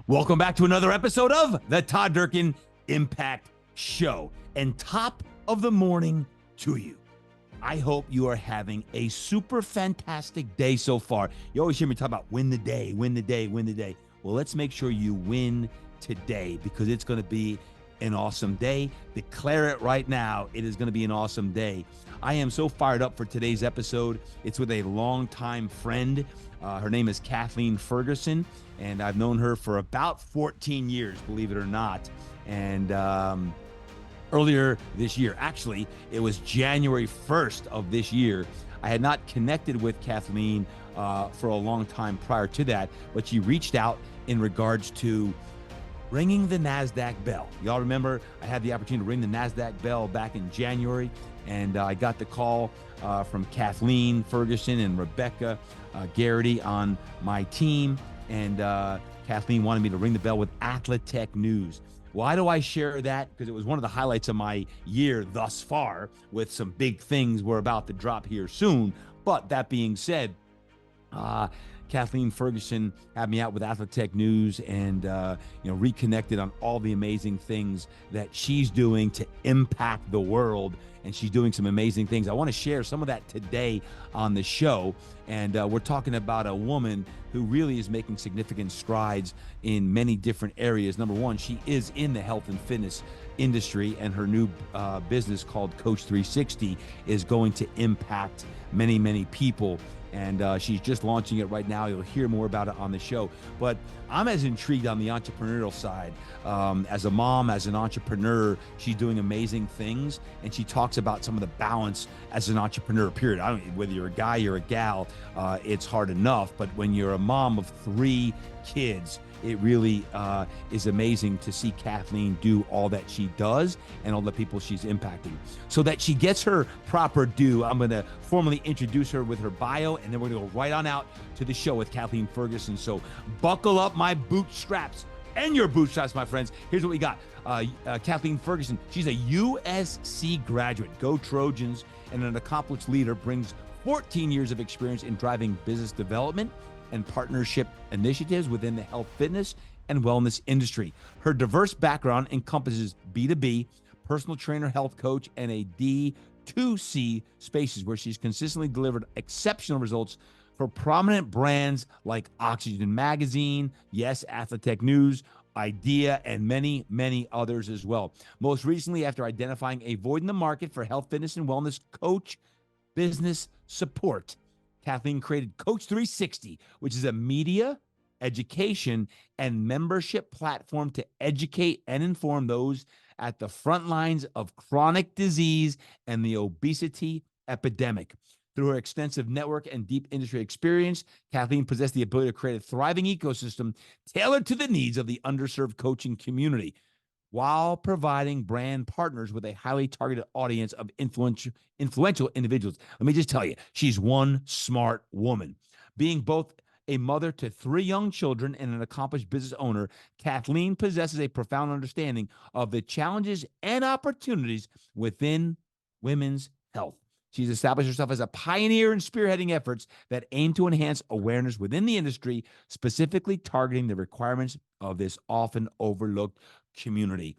Welcome back to another episode of the Todd Durkin Impact Show. And top of the morning to you. I hope you are having a super fantastic day so far. You always hear me talk about win the day, win the day, win the day. Well, let's make sure you win today because it's going to be an awesome day. Declare it right now. It is going to be an awesome day. I am so fired up for today's episode. It's with a longtime friend. Her name is Kathleen Ferguson, and I've known her for about 14 years, believe it or not. And earlier this year, actually, it was January 1st of this year. I had not connected with Kathleen for a long time prior to that, but she reached out in regards to ringing the NASDAQ bell. Y'all remember I had the opportunity to ring the NASDAQ bell back in January, and I got the call from Kathleen Ferguson and Rebecca Garrity on my team, and Kathleen wanted me to ring the bell with Athletech News. Why do I share that? Because it was one of the highlights of my year thus far, with some big things we're about to drop here soon. But that being said, Kathleen Ferguson had me out with Athletech News and, reconnected on all the amazing things that she's doing to impact the world. And she's doing some amazing things. I want to share some of that today on the show. And we're talking about a woman who really is making significant strides in many different areas. Number one, she is in the health and fitness industry, and her new business called Coach360 is going to impact many, many people. And she's just launching it right now. You'll hear more about it on the show. But I'm as intrigued on the entrepreneurial side. As a mom, as an entrepreneur, she's doing amazing things. And she talks about some of the balance as an entrepreneur, period. I don't know whether you're a guy or a gal, it's hard enough. But when you're a mom of 3 kids, it really is amazing to see Kathleen do all that she does and all the people she's impacting. So that she gets her proper due, I'm going to formally introduce her with her bio, and then we're going to go right on out to the show with Kathleen Ferguson. So buckle up my bootstraps and your bootstraps, my friends. Here's what we got. Kathleen Ferguson, she's a USC graduate, go Trojans, and an accomplished leader, brings 14 years of experience in driving business development and partnership initiatives within the health, fitness, and wellness industry. Her diverse background encompasses B2B, personal trainer, health coach, and a D2C spaces where she's consistently delivered exceptional results for prominent brands like Oxygen Magazine, yes, Athletech News, Idea, and many, many others as well. Most recently, after identifying a void in the market for health, fitness, and wellness coach business support, Kathleen created Coach360, which is a media, education, and membership platform to educate and inform those at the front lines of chronic disease and the obesity epidemic. Through her extensive network and deep industry experience, Kathleen possessed the ability to create a thriving ecosystem tailored to the needs of the underserved coaching community, while providing brand partners with a highly targeted audience of influential individuals. Let me just tell you, she's one smart woman. Being both a mother to 3 young children and an accomplished business owner, Kathleen possesses a profound understanding of the challenges and opportunities within women's health. She's established herself as a pioneer in spearheading efforts that aim to enhance awareness within the industry, specifically targeting the requirements of this often overlooked community.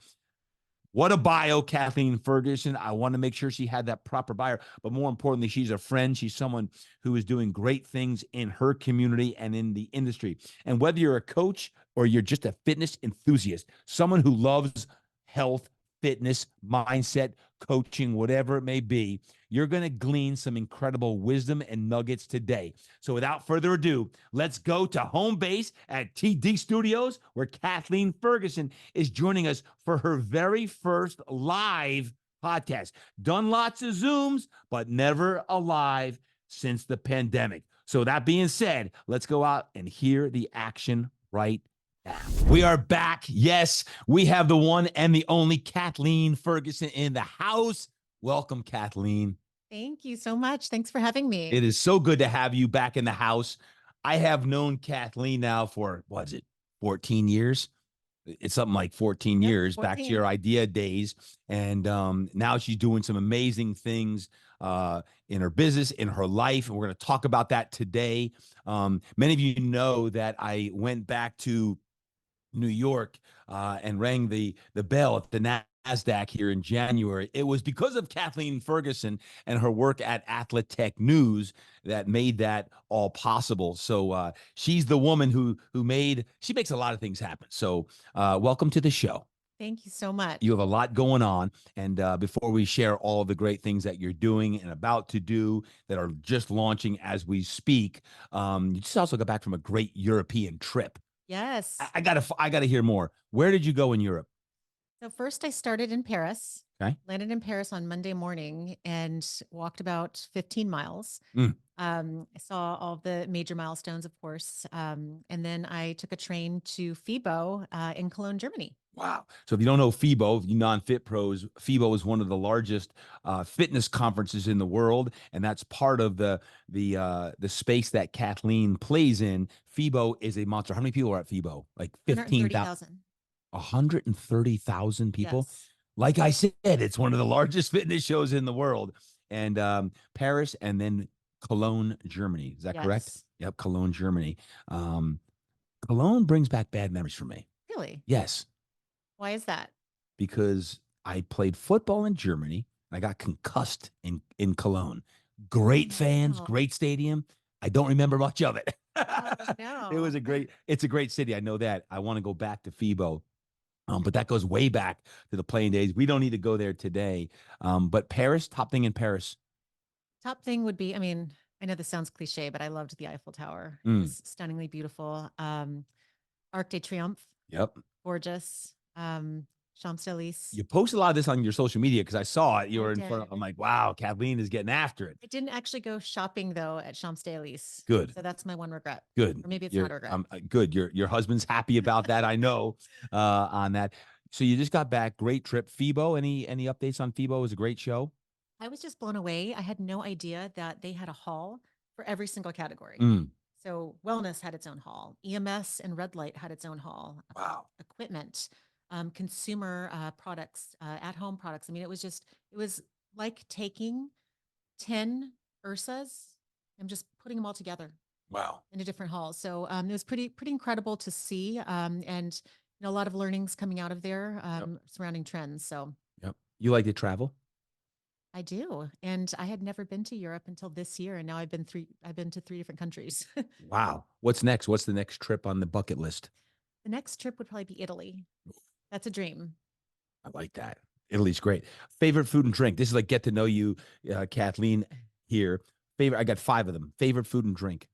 What a bio, Kathleen Ferguson. I want to make sure she had that proper bio, but more importantly, she's a friend. She's someone who is doing great things in her community and in the industry. And whether you're a coach or you're just a fitness enthusiast, someone who loves health, fitness, mindset, coaching, whatever it may be, you're going to glean some incredible wisdom and nuggets today. So without further ado, let's go to home base at TD Studios, where Kathleen Ferguson is joining us for her very first live podcast. Done lots of Zooms, but never a live since the pandemic. So that being said, let's go out and hear the action right now. We are back. Yes, we have the one and the only Kathleen Ferguson in the house. Welcome, Kathleen. Thank you so much. Thanks for having me. It is so good to have you back in the house. I have known Kathleen now for, 14 years? It's something like 14 years, 14. back to your idea days. And now she's doing some amazing things in her business, in her life. And we're going to talk about that today. Many of you know that I went back to New York and rang the bell at the NASDAQ here in January, it was because of Kathleen Ferguson and her work at Athletech News that made that all possible. So she's the woman she makes a lot of things happen. So welcome to the show. Thank you so much. You have a lot going on. And before we share all of the great things that you're doing and about to do that are just launching as we speak, you just also got back from a great European trip. Yes. I gotta hear more. Where did you go in Europe? So first I started in Paris. Okay. Landed in Paris on Monday morning and walked about 15 miles. Mm. I saw all the major milestones, of course. And then I took a train to FIBO in Cologne, Germany. Wow. So if you don't know FIBO, you non-fit pros, FIBO is one of the largest fitness conferences in the world, and that's part of the space that Kathleen plays in. FIBO is a monster. How many people are at FIBO? Like 15,000. 130,000 people. Yes. Like I said, it's one of the largest fitness shows in the world. And Paris and then Cologne, Germany. Is that correct? Yes. Yep, Cologne, Germany. Cologne brings back bad memories for me. Really? Yes, Why is that? because I played football in Germany. I got concussed in Cologne. Great fans, Oh, great stadium. I don't remember much of it. no. It's a great city. I know that. I want to go back to FIBO. But that goes way back to the playing days. We don't need to go there today. But Paris, top thing in Paris. Top thing would be, I mean, I know this sounds cliche, but I loved the Eiffel Tower. It Mm. was stunningly beautiful. Arc de Triomphe, Yep. gorgeous. Champs-Élysées. You post a lot of this on your social media because I saw it. You I were in front of, did. I'm like, wow, Kathleen is getting after it. I didn't actually go shopping though at Champs-Élysées. Good. So that's my one regret. Good. Or maybe it's not a regret. Good. Your husband's happy about that. I know on that. So you just got back. Great trip. FIBO. Any updates on FIBO? It was a great show. I was just blown away. I had no idea that they had a hall for every single category. Mm. So wellness had its own hall. EMS and red light had its own hall. Wow. Equipment, consumer products, at-home products. I mean, it was like taking 10 URSAs and just putting them all together. Wow. In a different hall. So it was pretty incredible to see, and a lot of learnings coming out of there surrounding trends. So yep. You like to travel? I do, and I had never been to Europe until this year, and now I've been to 3 different countries. Wow. What's next? What's the next trip on the bucket list? The next trip would probably be Italy. That's a dream. I like that. Italy's great. Favorite food and drink. This is like get to know you, Kathleen. Here. I got 5 of them. Favorite food and drink.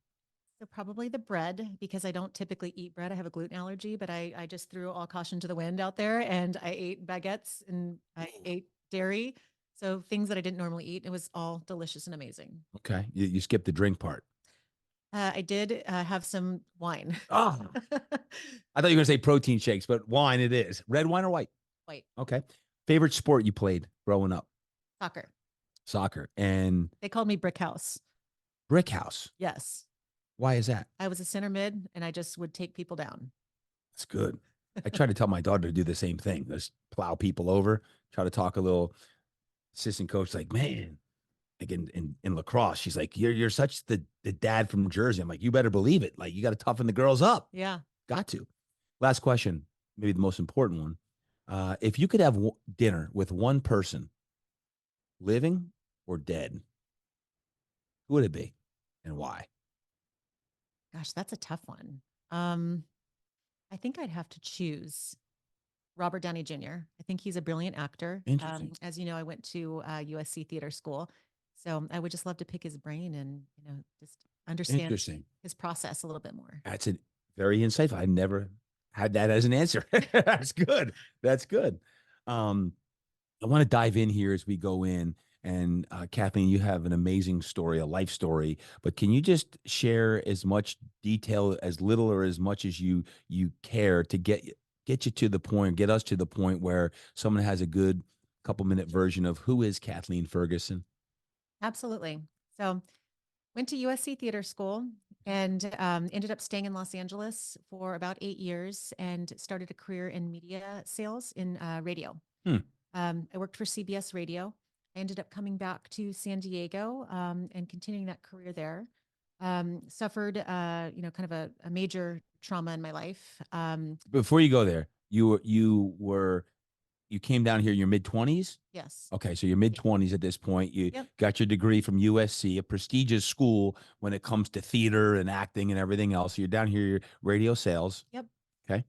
So probably the bread, because I don't typically eat bread. I have a gluten allergy, but I just threw all caution to the wind out there, and I ate baguettes and I ate dairy. So things that I didn't normally eat. It was all delicious and amazing. Okay. You skipped the drink part. I did have some wine. Oh, I thought you were going to say protein shakes, but wine it is. Red wine or white? White. Okay. Favorite sport you played growing up? Soccer. Soccer. And They called me Brick House. Brick House. Yes. Why is that? I was a center mid and I just would take people down. That's good. I try to tell my daughter to do the same thing. Just plow people over, try to talk a little. Assistant coach, like, man, like in lacrosse, she's like, you're such the dad from Jersey. I'm like, you better believe it. Like, you got to toughen the girls up. Yeah. Got to. Last question, maybe the most important one. If you could have dinner with one person, living or dead, who would it be and why? Gosh, that's a tough one. I think I'd have to choose Robert Downey Jr. I think he's a brilliant actor. Interesting. As you know, I went to USC theater school, so I would just love to pick his brain and just understand his process a little bit more. That's very insightful. I never had that as an answer. That's good. That's good. I want to dive in here as we go in. And Kathleen, you have an amazing story, a life story. But can you just share as much detail, as little or as much as you care to get you to the point, get us to the point where someone has a good couple-minute version of who is Kathleen Ferguson? Absolutely. So went to USC theater school and ended up staying in Los Angeles for about 8 years and started a career in media sales in radio. I worked for CBS Radio. I ended up coming back to San Diego and continuing that career there. Suffered, kind of a major trauma in my life. Before you go there, you came down here in your mid-20s? Yes. Okay, so you're mid-20s at this point. You Yep. got your degree from USC, a prestigious school when it comes to theater and acting and everything else. So you're down here, you're radio sales. Yep. Okay.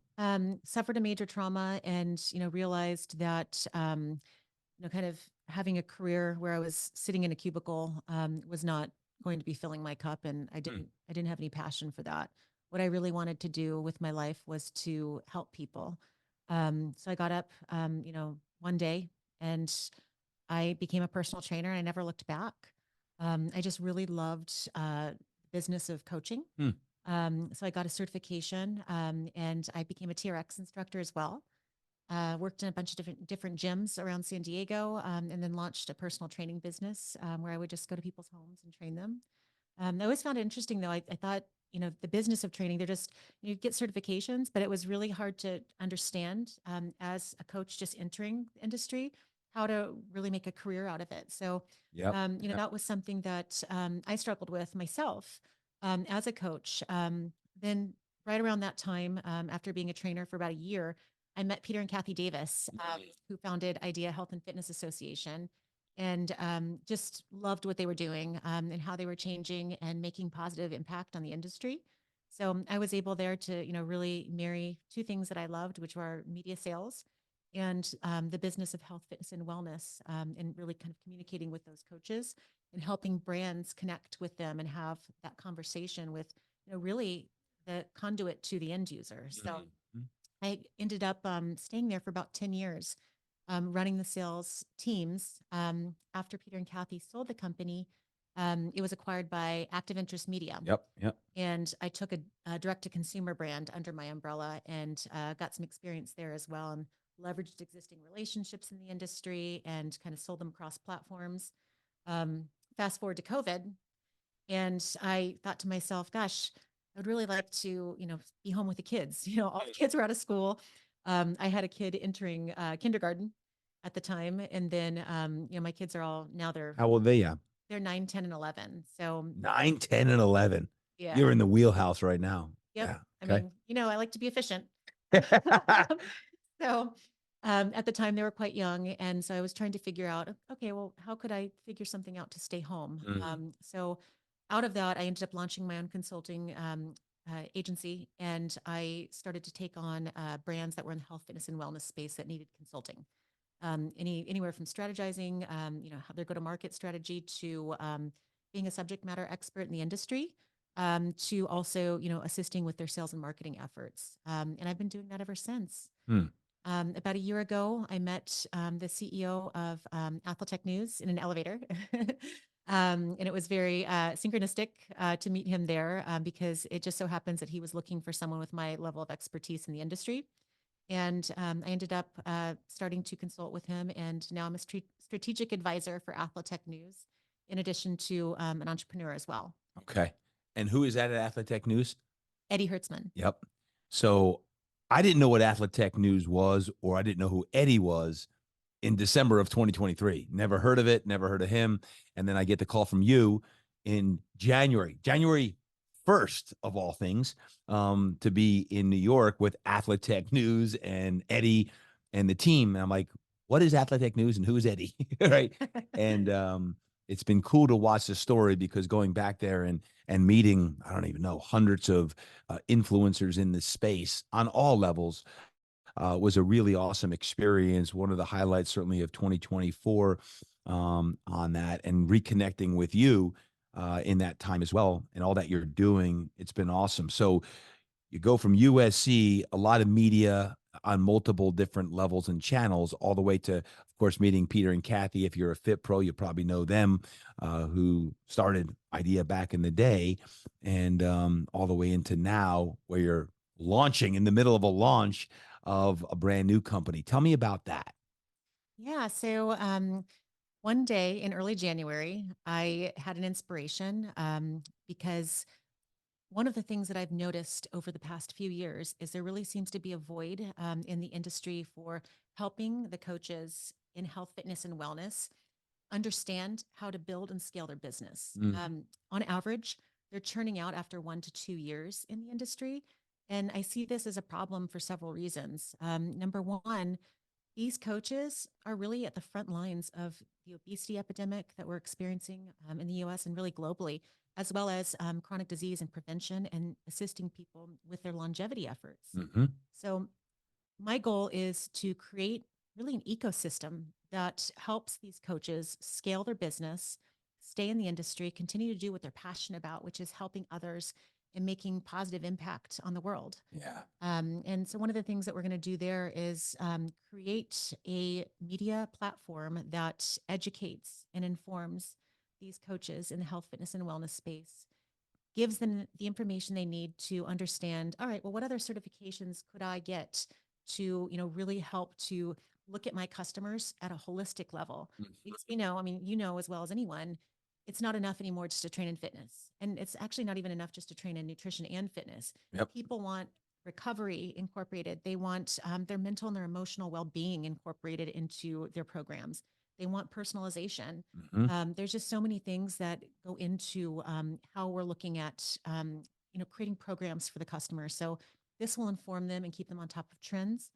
Suffered a major trauma and, realized that, kind of having a career where I was sitting in a cubicle was not going to be filling my cup. And I didn't have any passion for that. What I really wanted to do with my life was to help people. So I got up, one day and I became a personal trainer and I never looked back. I just really loved business of coaching. Hmm. So I got a certification and I became a TRX instructor as well. Worked in a bunch of different gyms around San Diego, and then launched a personal training business where I would just go to people's homes and train them. I always found it interesting, though. I thought, the business of training, they're just, you get certifications, but it was really hard to understand as a coach just entering the industry, how to really make a career out of it. So, Yep. that was something that I struggled with myself as a coach. Then, right around that time, after being a trainer for about a year, I met Peter and Kathy Davis, who founded Idea Health and Fitness Association, and just loved what they were doing and how they were changing and making positive impact on the industry. So I was able there to, really marry two things that I loved, which were media sales and the business of health, fitness, and wellness, and really kind of communicating with those coaches and helping brands connect with them and have that conversation with, really the conduit to the end user. So I ended up staying there for about 10 years, running the sales teams. After Peter and Kathy sold the company, it was acquired by Active Interest Media. Yep. And I took a direct to consumer brand under my umbrella and got some experience there as well, and leveraged existing relationships in the industry and kind of sold them across platforms. Fast forward to COVID, and I thought to myself, gosh, I would really like to, be home with the kids. All the kids were out of school. I had a kid entering kindergarten at the time. And then, my kids are all now How old are they? Yeah. they're 9, 10, and 11. So 9, 10, and 11. yeah. You're in the wheelhouse right now. Yep. Yeah. I Okay. mean, I like to be efficient. So at the time they were quite young. And so I was trying to figure out, okay, well, how could I figure something out to stay home? So out of that, I ended up launching my own consulting agency, and I started to take on brands that were in the health, fitness, and wellness space that needed consulting. Anywhere from strategizing, how their go-to-market strategy to being a subject matter expert in the industry, to also, assisting with their sales and marketing efforts. And I've been doing that ever since. About a year ago, I met the CEO of Athletech News in an elevator. And it was very synchronistic to meet him there because it just so happens that he was looking for someone with my level of expertise in the industry. And I ended up starting to consult with him. And now I'm a strategic advisor for Athletech News, in addition to an entrepreneur as well. Okay. And who is that at Athletech News? Eddie Hertzman. Yep. So I didn't know what Athletech News was, or I didn't know who Eddie was in December of 2023. Never heard of it, never heard of him. And then I get the call from you in January 1st of all things, to be in New York with Athletech News and Eddie and the team. And I'm like, what is Athletech News and who's Eddie? Right. And it's been cool to watch the story, because going back there and meeting, I don't even know, hundreds of influencers in this space on all levels, was a really awesome experience. One of the highlights, certainly, of 2024 on that, and reconnecting with you in that time as well, and all that you're doing. It's been awesome. So you go from USC, a lot of media on multiple different levels and channels, all the way to, of course, meeting Peter and Kathy. If you're a Fit Pro, you probably know them, who started Idea back in the day, and all the way into now, where you're launching in the middle of a launch of a brand new company. Tell me about that. Yeah. So one day in early January, I had an inspiration because one of the things that I've noticed over the past few years is there really seems to be a void in the industry for helping the coaches in health, fitness, and wellness understand how to build and scale their business. On average, they're churning out after 1 to 2 years in the industry. And I see this as a problem for several reasons. Number one, these coaches are really at the front lines of the obesity epidemic that we're experiencing in the US and really globally, as well as chronic disease and prevention and assisting people with their longevity efforts. Mm-hmm. So, my goal is to create really an ecosystem that helps these coaches scale their business, stay in the industry, continue to do what they're passionate about, which is helping others and making positive impact on the world. Yeah. And so one of the things that we're going to do there is create a media platform that educates and informs these coaches in the health, fitness, and wellness space, gives them the information they need to understand, all right, well, what other certifications could I get to, really help to look at my customers at a holistic level? Because, I mean, as well as anyone, it's not enough anymore just to train in fitness. And it's actually not even enough just to train in nutrition and fitness. Yep. People want recovery incorporated. They want their mental and their emotional well-being incorporated into their programs. They want personalization. Mm-hmm. There's just so many things that go into how we're looking at, creating programs for the customer. So this will inform them and keep them on top of trends.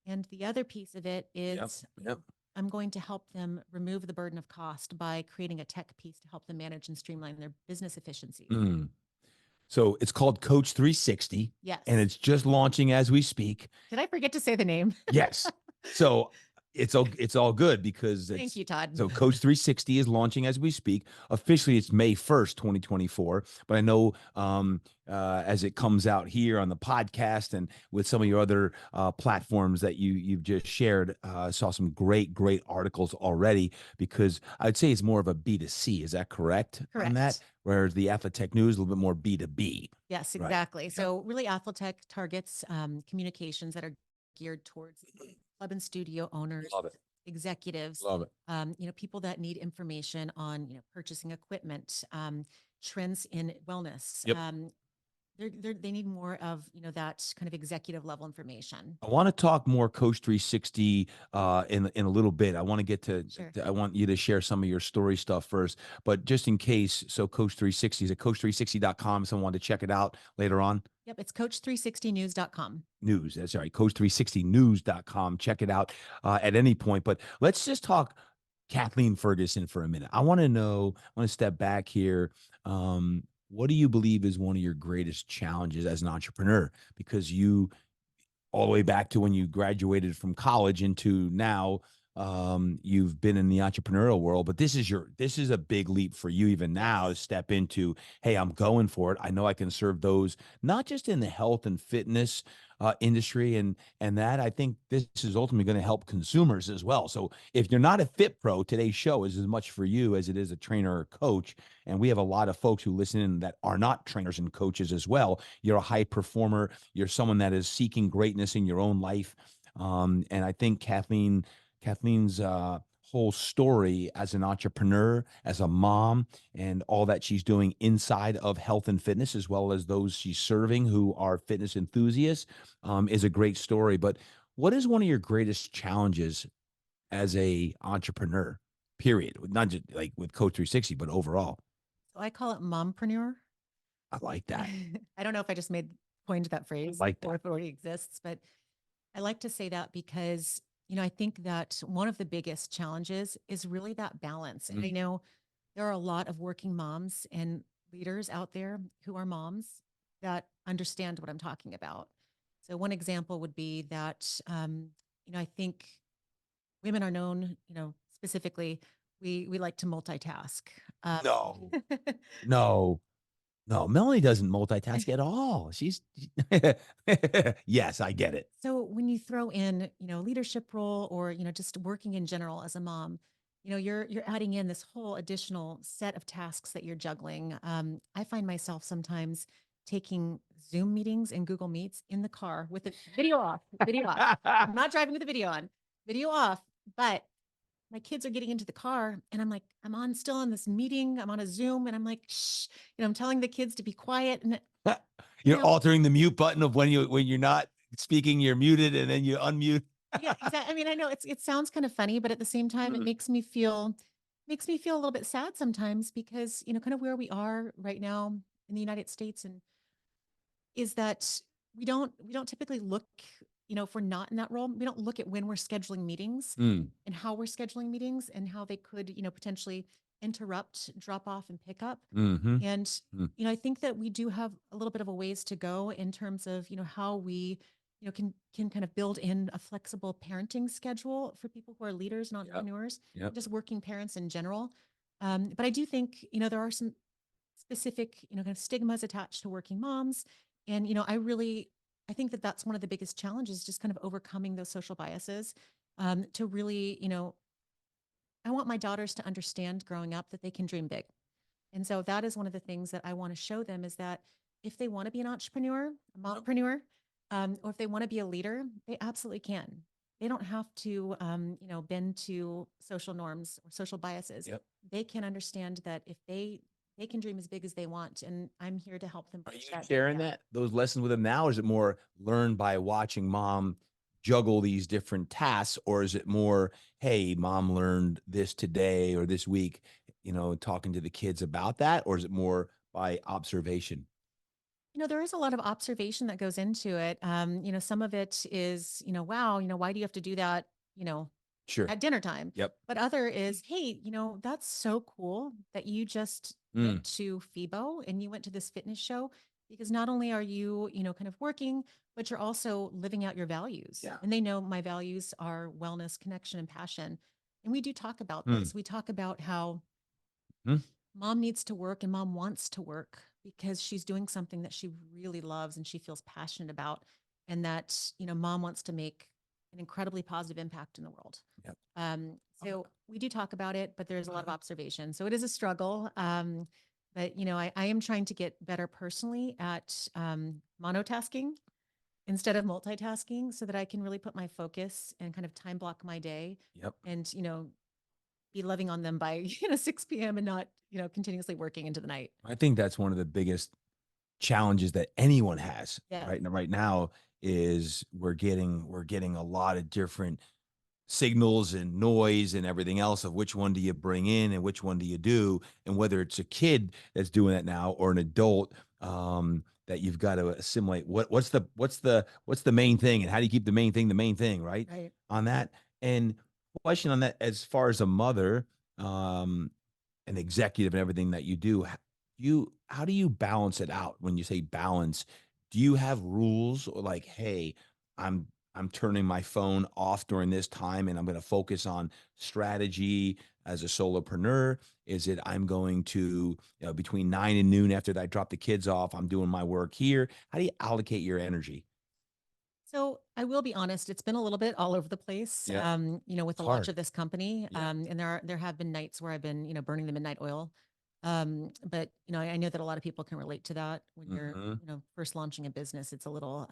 And the other piece of it is Yep. I'm going to help them remove the burden of cost by creating a tech piece to help them manage and streamline their business efficiency. Mm. So it's called Coach360. Yes. And it's just launching as we speak. Did I forget to say the name? Yes. So it's all good because Thank you, Todd. So Coach360 is launching as we speak. Officially, it's May 1st, 2024. But I know as it comes out here on the podcast and with some of your other platforms that you've just shared, saw some great articles already, because I'd say it's more of a B2C. Is that correct? Correct. On that? Whereas the Athletech News is a little bit more B2B. Yes, exactly. Right. So really Athletech targets communications that are geared towards club and studio owners, Love it. Executives, Love it. People that need information on, purchasing equipment, trends in wellness. Yep. They need more of, that kind of executive level information. I want to talk more Coach360 in a little bit. I want to get to, Sure. I want you to share some of your story stuff first, but just in case, so Coach360 is at coach360.com. Someone wanted to check it out later on. Yep, it's coach360news.com. News, that's right, coach360news.com. Check it out at any point. But let's just talk Kathleen Ferguson for a minute. I want to step back here. What do you believe is one of your greatest challenges as an entrepreneur? Because you, all the way back to when you graduated from college into now, you've been in the entrepreneurial world, but this is a big leap for you even now to step into, hey, I'm going for it. I know I can serve those, not just in the health and fitness industry. And that, I think this is ultimately going to help consumers as well. So if you're not a fit pro, today's show is as much for you as it is a trainer or coach. And we have a lot of folks who listen in that are not trainers and coaches as well. You're a high performer. You're someone that is seeking greatness in your own life. And I think Kathleen's whole story as an entrepreneur, as a mom, and all that she's doing inside of health and fitness, as well as those she's serving who are fitness enthusiasts, is a great story. But what is one of your greatest challenges as a entrepreneur, period? Not just like with Coach360, but overall. So I call it mompreneur. I like that. I don't know if I just coined that phrase like that. or if it already exists, but I like to say that because, I think that one of the biggest challenges is really that balance. And I know there are a lot of working moms and leaders out there who are moms that understand what I'm talking about. So one example would be that, I think women are known, specifically, we like to multitask. No, Melanie doesn't multitask at all. She's, yes, I get it. So when you throw in, leadership role or, just working in general as a mom, you're adding in this whole additional set of tasks that you're juggling. I find myself sometimes taking Zoom meetings and Google Meets in the car with the video off. I'm not driving with the video off, but my kids are getting into the car and I'm like, I'm still on this meeting. I'm on a Zoom and I'm like, shh, I'm telling the kids to be quiet. And you're altering the mute button of when you're not speaking, you're muted and then you unmute. Yeah, exactly. I mean, I know it sounds kind of funny, but at the same time, it makes me feel a little bit sad sometimes because, kind of where we are right now in the United States and is that we don't typically look, if we're not in that role, we don't look at when we're scheduling meetings Mm, and how we're scheduling meetings and how they could, potentially interrupt, drop off, and pick up. mm-hmm, And, mm, I think that we do have a little bit of a ways to go in terms of, how we, can kind of build in a flexible parenting schedule for people who are leaders and yep, entrepreneurs, yep. just working parents in general. But I do think, there are some specific, kind of stigmas attached to working moms. And, I think that that's one of the biggest challenges, just kind of overcoming those social biases, to really, I want my daughters to understand growing up that they can dream big. And so that is one of the things that I want to show them is that if they want to be an entrepreneur, a mompreneur, or if they want to be a leader, they absolutely can. They don't have to, bend to social norms or social biases. Yep. They can understand that if they can dream as big as they want, and I'm here to help them. Are you That sharing down. those lessons with them now? Or is it more learned by watching mom juggle these different tasks? Or is it more, hey, mom learned this today or this week, talking to the kids about that? Or is it more by observation? There is a lot of observation that goes into it. Some of it is, wow, why do you have to do that, you know, Sure. at dinner time? Yep. But other is, hey, that's so cool that you just Mm, went to FIBO and you went to this fitness show because not only are you, kind of working, but you're also living out your values. yeah. And they know my values are wellness, connection, and passion. And we do talk about Mm, this. We talk about how mm, mom needs to work and mom wants to work because she's doing something that she really loves and she feels passionate about, and that mom wants to make an incredibly positive impact in the world. yep. So we do talk about it, but there's a lot of observation, so it is a struggle. But I am trying to get better personally at monotasking instead of multitasking so that I can really put my focus and kind of time block my day Yep. and be loving on them by 6 p.m. and not continuously working into the night. I think that's one of the biggest challenges that anyone has Yes. right now is we're getting a lot of different signals and noise and everything else of which one do you bring in and which one do you do, and whether it's a kid that's doing that now or an adult, that you've got to assimilate what's the main thing, and how do you keep the main thing right Right. on that. And question on that, as far as a mother, um an executive and everything that you do, how do you balance it out? When you say balance, do you have rules, or like, hey, I'm I'm turning my phone off during this time and I'm going to focus on strategy as a solopreneur? Is it I'm going to, between 9 and noon after I drop the kids off, I'm doing my work here? How do you allocate your energy? So I will be honest, it's been a little bit all over the place, Yeah, with it's the launch hard. of this company. Yeah. And there have been nights where I've been, burning the midnight oil. But I know that a lot of people can relate to that when you're, Hmm. first launching a business. It's a little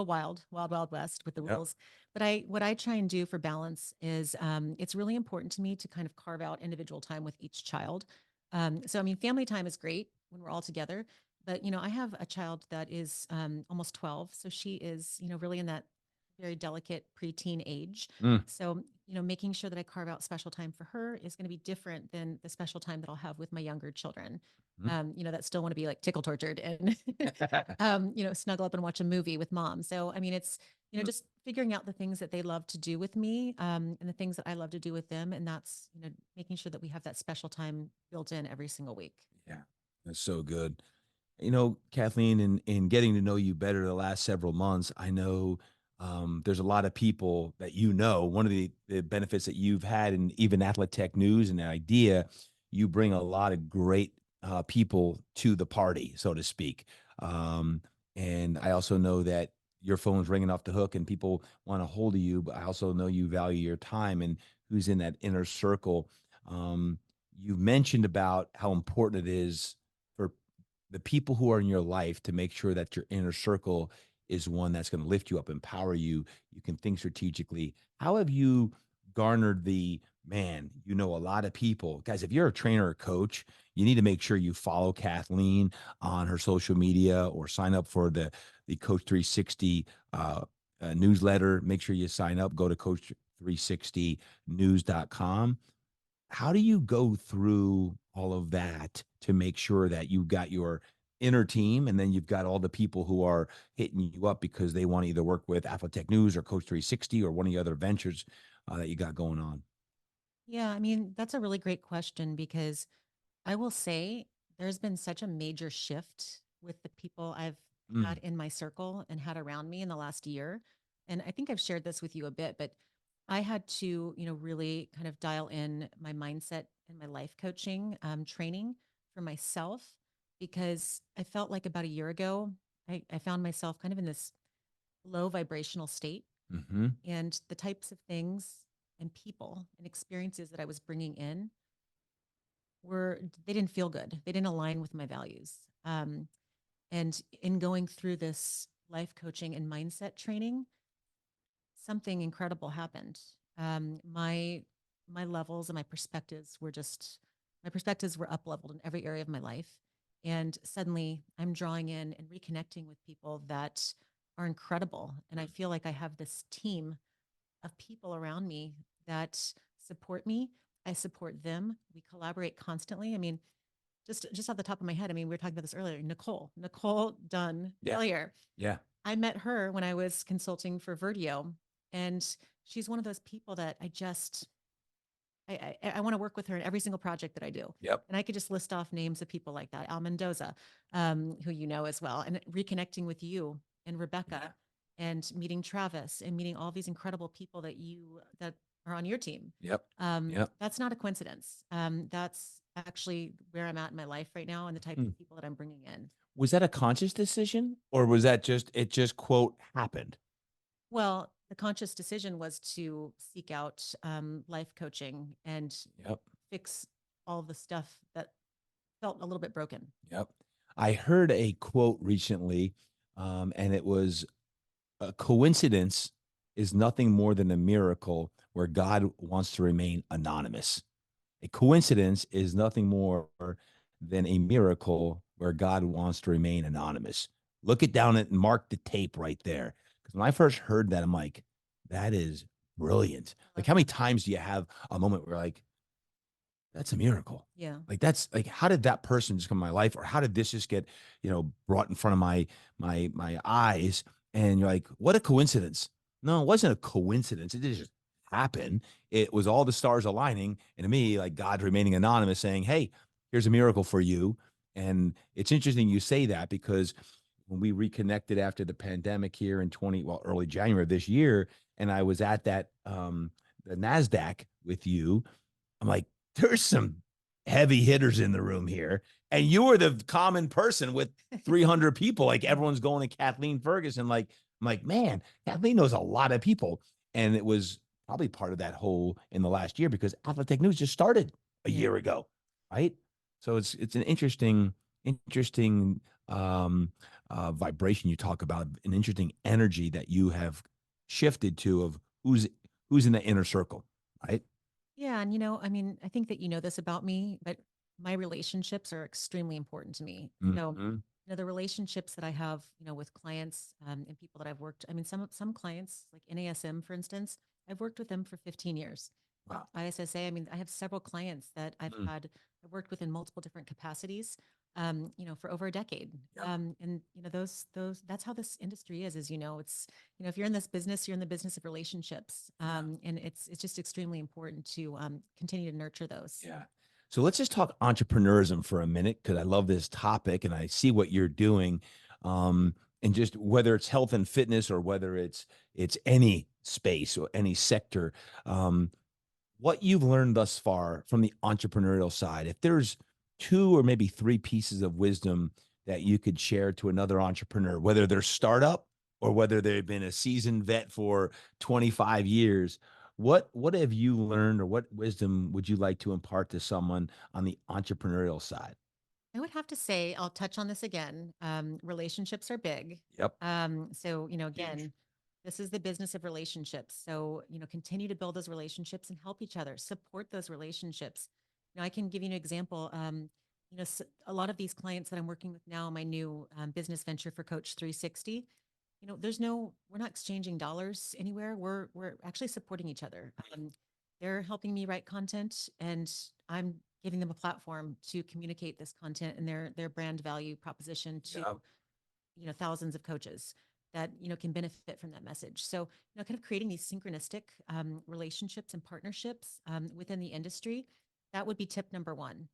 wild, wild, wild west with the Yep. rules. But what I try and do for balance is, it's really important to me to kind of carve out individual time with each child. So I mean, family time is great when we're all together, but I have a child that is almost 12, so she is really in that very delicate preteen age. Mm. So making sure that I carve out special time for her is going to be different than the special time that I'll have with my younger children. Mhm. That still want to be like tickle tortured and snuggle up and watch a movie with mom. So I mean, it's just figuring out the things that they love to do with me, and the things that I love to do with them, and that's making sure that we have that special time built in every single week. Yeah, that's so good. Kathleen, in getting to know you better the last several months, I know, there's a lot of people that one of the benefits that you've had, and even Athletic Tech News and the idea, you bring a lot of great people to the party, so to speak. And I also know that your phone's ringing off the hook and people want a hold of you, but I also know you value your time and who's in that inner circle. Um, you mentioned about how important it is for the people who are in your life to make sure that your inner circle is one that's going to lift you up, empower you. You can think strategically. How have you garnered the man? A lot of people, guys. If you're a trainer or coach, you need to make sure you follow Kathleen on her social media or sign up for the Coach360 newsletter. Make sure you sign up. Go to coach360news.com. How do you go through all of that to make sure that you got your inner team, and then you've got all the people who are hitting you up because they want to either work with Athletic News or Coach360 or one of the other ventures that you got going on? Yeah, I mean, that's a really great question because I will say there's been such a major shift with the people I've had Mm. in my circle and had around me in the last year. And I think I've shared this with you a bit, but I had to, really kind of dial in my mindset and my life coaching training for myself because I felt like about a year ago, I found myself kind of in this low vibrational state, Mm-hmm. and the types of things and people and experiences that I was bringing in they didn't feel good. They didn't align with my values. And in going through this life coaching and mindset training, something incredible happened. My levels and my perspectives were up leveled in every area of my life. And suddenly I'm drawing in and reconnecting with people that are incredible. And I feel like I have this team of people around me that support me. I support them. We collaborate constantly. I mean, just off the top of my head, I mean, we were talking about this earlier. Nicole Dunn Yeah. Hillier. Yeah. I met her when I was consulting for Verdio, and she's one of those people that I want to work with her in every single project that I do. Yep. And I could just list off names of people like that, Al Mendoza, who you know as well, and reconnecting with you and Rebecca, and meeting Travis and meeting all these incredible people that are on your team. Yep. Yep. That's not a coincidence. That's actually where I'm at in my life right now and the types Hmm. of people that I'm bringing in. Was that a conscious decision, or was that just it just quote happened? Well, the conscious decision was to seek out life coaching and Yep. fix all the stuff that felt a little bit broken. Yep. I heard a quote recently, and it was, a coincidence is nothing more than a miracle where God wants to remain anonymous. A coincidence is nothing more than a miracle where God wants to remain anonymous. Look it down and mark the tape right there. Because when I first heard that, I'm like, that is brilliant. I Like, love how many that. times do you have a moment where, like, that's a miracle? Yeah. Like, that's like, how did that person just come in my life, or how did this just get, brought in front of my eyes? And you're like, what a coincidence. No, it wasn't a coincidence. It didn't just happen. It was all the stars aligning, and to me, like, God remaining anonymous, saying, hey, here's a miracle for you. And it's interesting you say that, because when we reconnected after the pandemic here in early January of this year, and I was at that the NASDAQ with you, I'm like, there's some heavy hitters in the room here. And you were the common person with 300 people. Like, everyone's going to Kathleen Ferguson. Like, I'm like, man, Kathleen knows a lot of people. And it was probably part of that whole in the last year, because Athletic News just started a Yeah. year ago. Right. So it's an interesting vibration you talk about, an interesting energy that you have shifted to, of who's in the inner circle. Right. Yeah. And, I mean, I think that you know this about me, but my relationships are extremely important to me. So, Mm-hmm. the relationships that I have, with clients and people that I've worked, I mean, some clients like NASM, for instance, I've worked with them for 15 years. Wow. ISSA, I mean, I have several clients that Mm. I've worked with in multiple different capacities, for over a decade. Yep. And that's how this industry is, it's, if you're in this business, you're in the business of relationships. And it's just extremely important to continue to nurture those. Yeah. So let's just talk entrepreneurism for a minute, because I love this topic and I see what you're doing. And just whether it's health and fitness, or whether it's any space or any sector, what you've learned thus far from the entrepreneurial side, if there's two or maybe three pieces of wisdom that you could share to another entrepreneur, whether they're startup or whether they've been a seasoned vet for 25 years, what have you learned, or what wisdom would you like to impart to someone on the entrepreneurial side? I would have to say, I'll touch on this again. Relationships are big. Yep. So, Huge. again, this is the business of relationships. So, continue to build those relationships and help each other, support those relationships. I can give you an example. A lot of these clients that I'm working with now, my new business venture for Coach360, we're not exchanging dollars anywhere. We're actually supporting each other. They're helping me write content, and I'm giving them a platform to communicate this content and their brand value proposition to, thousands of coaches that, can benefit from that message. So, kind of creating these synchronistic relationships and partnerships within the industry, that would be tip number one.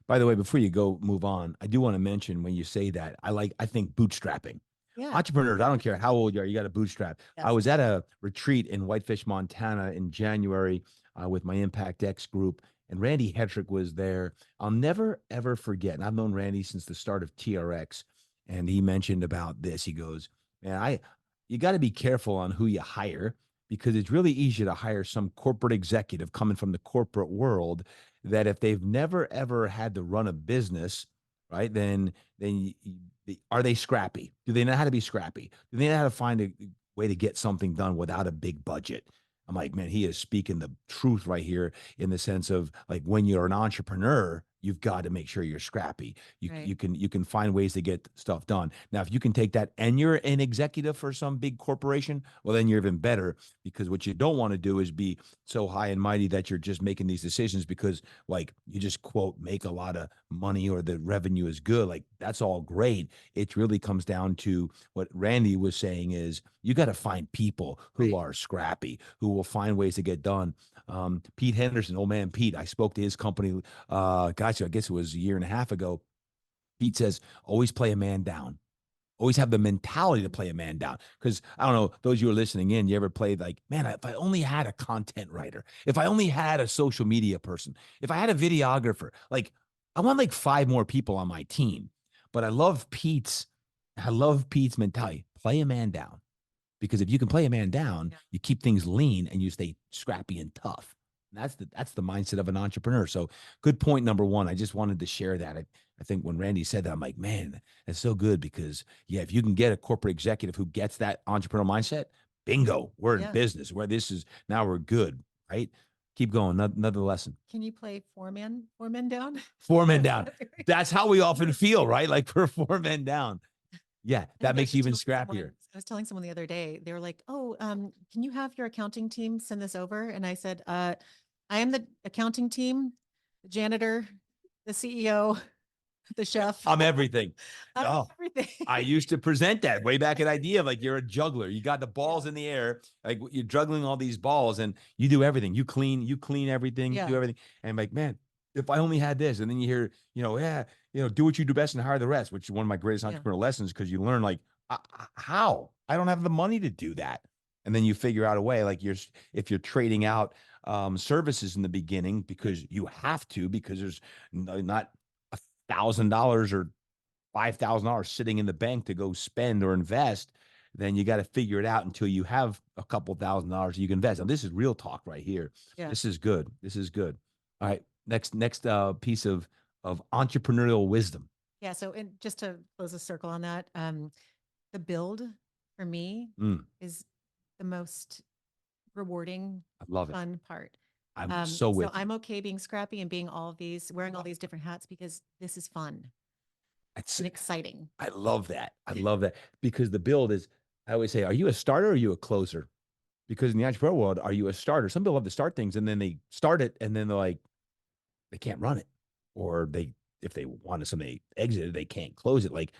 By the way, before you go move on, I do want to mention when you say that, I think bootstrapping. Yeah. Entrepreneurs, I don't care how old you are, you got to bootstrap. Yes. I was at a retreat in Whitefish, Montana in January with my Impact X group, and Randy Hetrick was there. I'll never, ever forget, and I've known Randy since the start of TRX, and he mentioned about this. He goes, man, you got to be careful on who you hire, because it's really easy to hire some corporate executive coming from the corporate world that if they've never, ever had to run a business, right, then are they scrappy? Do they know how to be scrappy? Do they know how to find a way to get something done without a big budget? I'm like, man, he is speaking the truth right here in the sense of like when you're an entrepreneur, you've got to make sure you're scrappy. You can find ways to get stuff done. Now, if you can take that and you're an executive for some big corporation, well, then you're even better, because what you don't want to do is be so high and mighty that you're just making these decisions because like you just quote make a lot of money or the revenue is good. Like that's all great. It really comes down to what Randy was saying is you got to find people who are scrappy, who will find ways to get done. Pete Henderson, old man Pete, I spoke to his company, I guess it was a year and a half ago. Pete says, always play a man down. Always have the mentality to play a man down. Because I don't know, those of you who are listening in, you ever played like, man, if I only had a content writer, if I only had a social media person, if I had a videographer, like I want like 5 more people on my team. But I love Pete's mentality. Play a man down. Because if you can play a man down, you keep things lean and you stay scrappy and tough. And that's the mindset of an entrepreneur. So good point number one. I just wanted to share that. I think when Randy said that, I'm like, man, that's so good because if you can get a corporate executive who gets that entrepreneurial mindset, bingo, we're in business where this is now we're good, right? Keep going. Another lesson. Can you play four men down? 4 men down. That's how we often feel, right? Like we're 4 men down. Yeah, that makes you even scrappier. I was telling someone the other day, they were like, oh, can you have your accounting team send this over? And I said, I am the accounting team, the janitor, the CEO, the chef. I'm everything. Everything. I used to present that way back at Idea, like you're a juggler. You got the balls in the air, like you're juggling all these balls and you do everything. You clean everything, do everything. And I'm like, man, if I only had this. And then you hear, do what you do best and hire the rest, which is one of my greatest entrepreneurial lessons, because you learn like, how? I don't have the money to do that. And then you figure out a way, like if you're trading out services in the beginning because you have to, because there's not $1,000 or $5,000 sitting in the bank to go spend or invest, then you got to figure it out until you have a couple $1,000s you can invest. Now, this is real talk right here. Yeah. This is good. All right. Next piece of entrepreneurial wisdom. Yeah. So just to close a circle on that, the build for me is the most rewarding, fun part. I'm so I'm okay being scrappy and being wearing all these different hats because this is fun. It's exciting. I love that. Because the build is, I always say, are you a starter or are you a closer? Because in the entrepreneurial world, are you a starter? Some people love to start things and then they start it and then they're like, they can't run it. Or if they wanted somebody exited, they can't close it. Like,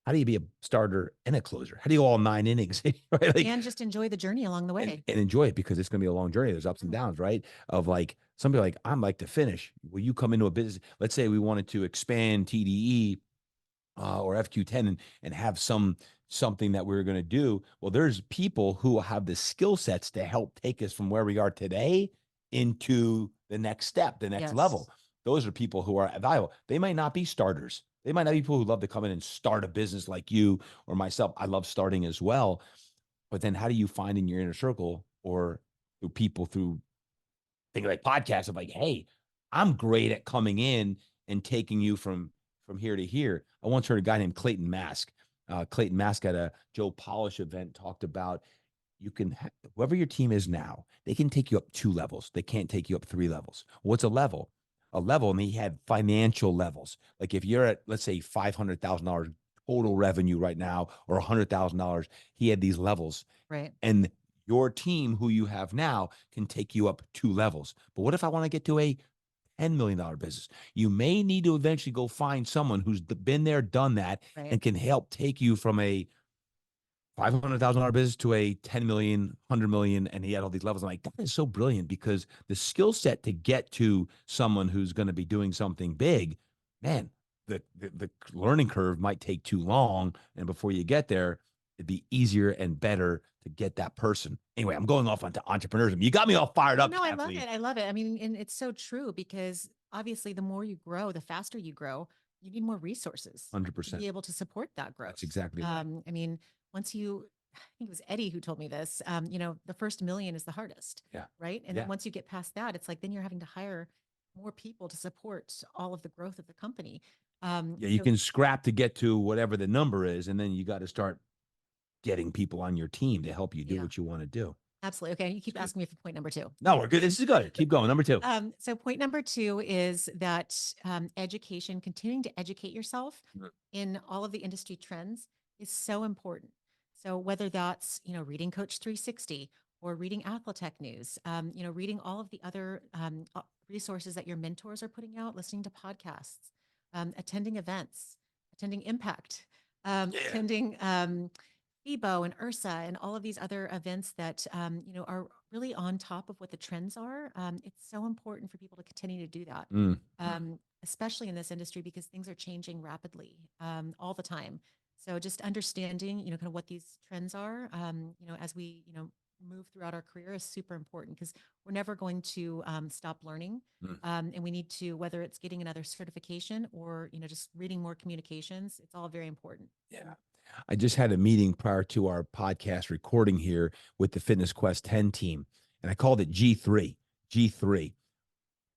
how do you be a starter and a closer? How do you go all 9 innings? Right? Like, and just enjoy the journey along the way. And enjoy it, because it's going to be a long journey. There's ups and downs, right? Of like, somebody like, I'm like to finish. Will you come into a business? Let's say we wanted to expand TDE or FQ10 and have something that we're going to do. Well, there's people who have the skill sets to help take us from where we are today into the next step, the next level. Those are people who are valuable. They might not be starters. They might not be people who love to come in and start a business like you or myself. I love starting as well. But then how do you find in your inner circle or through people through things like podcasts of like, hey, I'm great at coming in and taking you from here to here. I once heard a guy named Clayton Mask. Clayton Mask at a Joe Polish event talked about you can, whoever your team is now, they can take you up 2 levels. They can't take you up 3 levels. What's a level? A level, and he had financial levels. Like if you're at, let's say, $500,000 total revenue right now, or $100,000, he had these levels. Right. And your team, who you have now, can take you up 2 levels. But what if I want to get to a $10 million business. You may need to eventually go find someone who's been there, done that, Right. and can help take you from a $500,000 business to a 10 million, 100 million. And he had all these levels. I'm like, that is so brilliant, because the skill set to get to someone who's going to be doing something big, man, the learning curve might take too long. And before you get there, it'd be easier and better to get that person. Anyway, I'm going off onto entrepreneurship. You got me all fired up. No, I love Kathleen. it. I love it. I mean, and it's so true, because obviously the more you grow, the faster you grow, you need more resources to 100%. be able to support that growth. That's exactly right. I mean, once you, I think it was Eddie who told me this, the first million is the hardest. Yeah. Right. And Yeah. then once you get past that, it's like, then you're having to hire more people to support all of the growth of the company. Yeah, you can scrap to get to whatever the number is, and then you got to start getting people on your team to help you do what you want to do. Absolutely. Okay. You keep asking me for point number 2. No, we're good. This is good. Keep going. Number 2. So point number 2 is that education, continuing to educate yourself in all of the industry trends is so important. So whether that's, reading Coach360 or reading Athletech News, reading all of the other resources that your mentors are putting out, listening to podcasts, attending events, attending Impact, attending FIBO and URSA and all of these other events that, are really on top of what the trends are. It's so important for people to continue to do that, especially in this industry, because things are changing rapidly all the time. So just understanding, kind of what these trends are, as we, move throughout our career is super important, because we're never going to stop learning. And we need to, whether it's getting another certification or, just reading more communications, it's all very important. Yeah. I just had a meeting prior to our podcast recording here with the Fitness Quest 10 team, and I called it G3. G3.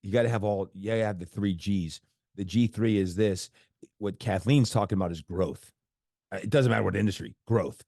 You got to have the 3 G's. The G3 is this. What Kathleen's talking about is growth. It doesn't matter what industry, growth.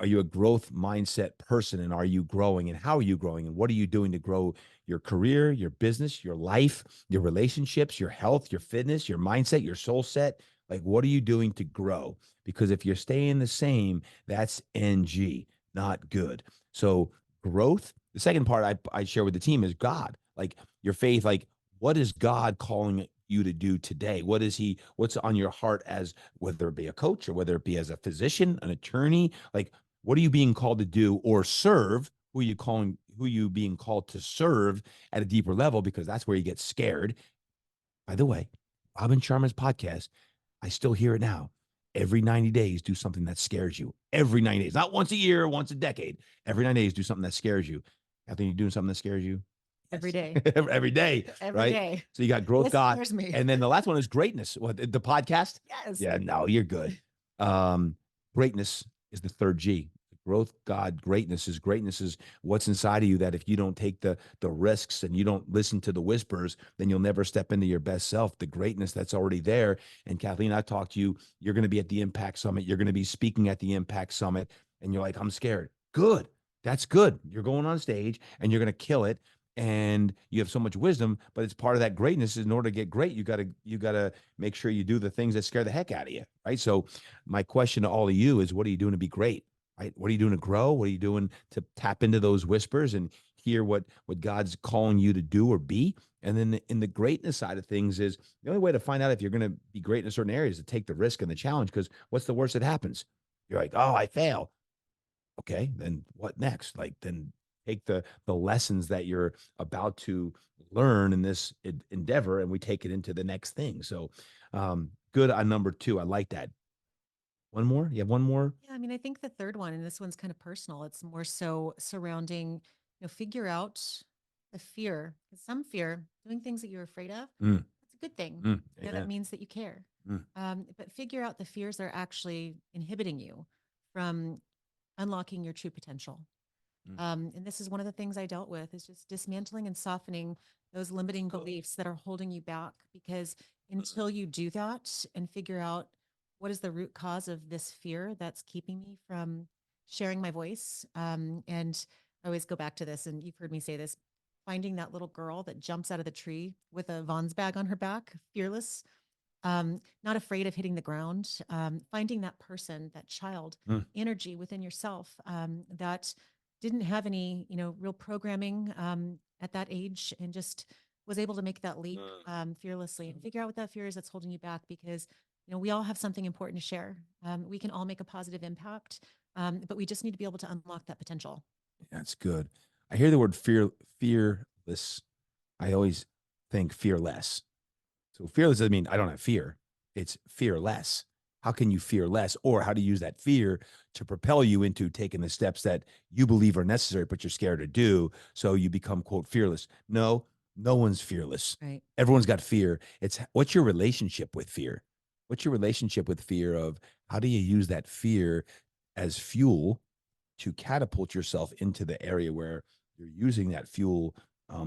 Are you a growth mindset person, and are you growing, and how are you growing, and what are you doing to grow your career, your business, your life, your relationships, your health, your fitness, your mindset, your soul set? Like, what are you doing to grow? Because if you're staying the same, that's NG, not good. So growth, the second part I share with the team is God, like your faith, like what is God calling you to do today? What's on your heart, as whether it be a coach or whether it be as a physician, an attorney, like what are you being called to do or serve? Who are you being called to serve at a deeper level? Because that's where you get scared. By the way, Robin Sharma's podcast, I still hear it now. Every 90 days, do something that scares you. Every 90 days, not once a year, once a decade. Every 90 days, do something that scares you. I think you're doing something that scares you every day. Every day. Every right? day. So you got growth, This God. scares me. And then the last one is greatness. What, the podcast? Yes. Yeah, no, you're good. Greatness is the 3rd G. Growth, God, greatness is what's inside of you, that if you don't take the risks and you don't listen to the whispers, then you'll never step into your best self, the greatness that's already there. And Kathleen, I talked to you, you're going to be at the Impact Summit. You're going to be speaking at the Impact Summit. And you're like, I'm scared. Good. That's good. You're going on stage and you're going to kill it. And you have so much wisdom, but it's part of that greatness. In order to get great, you gotta make sure you do the things that scare the heck out of you. Right. So my question to all of you is, what are you doing to be great? Right? What are you doing to grow? What are you doing to tap into those whispers and hear what God's calling you to do or be? And then in the greatness side of things is the only way to find out if you're going to be great in a certain area is to take the risk and the challenge. Because what's the worst that happens? You're like, oh, I fail. Okay, then what next? Like, then take the lessons that you're about to learn in this endeavor, and we take it into the next thing. So good on number 2. I like that. One more? You have one more? Yeah, I mean, I think the third one, and this one's kind of personal, it's more so surrounding, figure out the fear. 'Cause some fear, doing things that you're afraid of, that's a good thing. That means that you care. But figure out the fears that are actually inhibiting you from unlocking your true potential. And this is one of the things I dealt with, is just dismantling and softening those limiting beliefs that are holding you back. Because until you do that and figure out what is the root cause of this fear that's keeping me from sharing my voice, and I always go back to this, and you've heard me say this, finding that little girl that jumps out of the tree with a Vons bag on her back, fearless, not afraid of hitting the ground, finding that person, that child energy within yourself, that didn't have any, real programming at that age, and just was able to make that leap fearlessly and figure out what that fear is that's holding you back, because we all have something important to share. We can all make a positive impact, but we just need to be able to unlock that potential. That's good. I hear the word fearless. I always think fearless. So fearless doesn't mean I don't have fear. It's fearless. How can you fear less? Or how to use that fear to propel you into taking the steps that you believe are necessary, but you're scared to do. So you become, quote, fearless. No, no one's fearless. Right. Everyone's got fear. It's what's your relationship with fear? What's your relationship with fear of how do you use that fear as fuel to catapult yourself into the area where you're using that fuel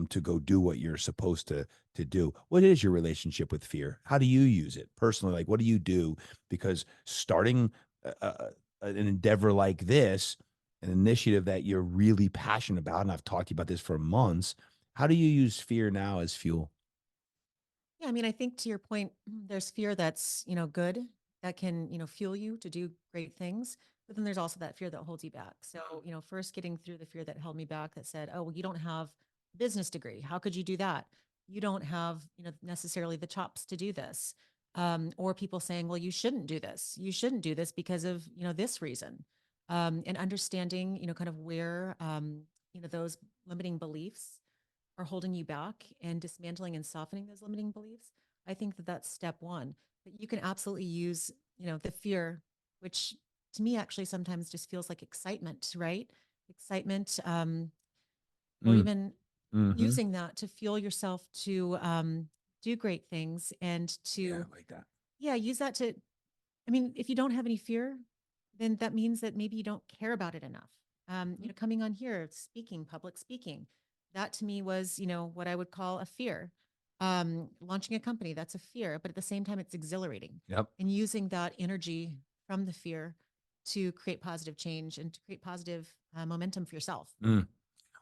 to go do what you're supposed to do. What is your relationship with fear? How do you use it personally? Like, what do you do? Because starting an endeavor like this, an initiative that you're really passionate about, and I've talked to you about this for months, how do you use fear now as fuel? Yeah, I mean, I think to your point, there's fear that's, good, that can, fuel you to do great things. But then there's also that fear that holds you back. So, first getting through the fear that held me back, that said, oh, well, you don't have a business degree. How could you do that? You don't have, necessarily the chops to do this. Or people saying, well, you shouldn't do this. You shouldn't do this because of, this reason. And understanding, kind of where, those limiting beliefs are holding you back, and dismantling and softening those limiting beliefs. I think that that's step one. But you can absolutely use, the fear, which to me actually sometimes just feels like excitement, right? Excitement, or Mm, even mm-hmm. using that to fuel yourself to do great things, and Yeah, to, I like that. yeah, use that to, I mean, if you don't have any fear, then that means that maybe you don't care about it enough. Coming on here, speaking, public speaking, that to me was, what I would call a fear. Launching a company, that's a fear, but at the same time, it's exhilarating. Yep. And using that energy from the fear to create positive change and to create positive momentum for yourself. Mm.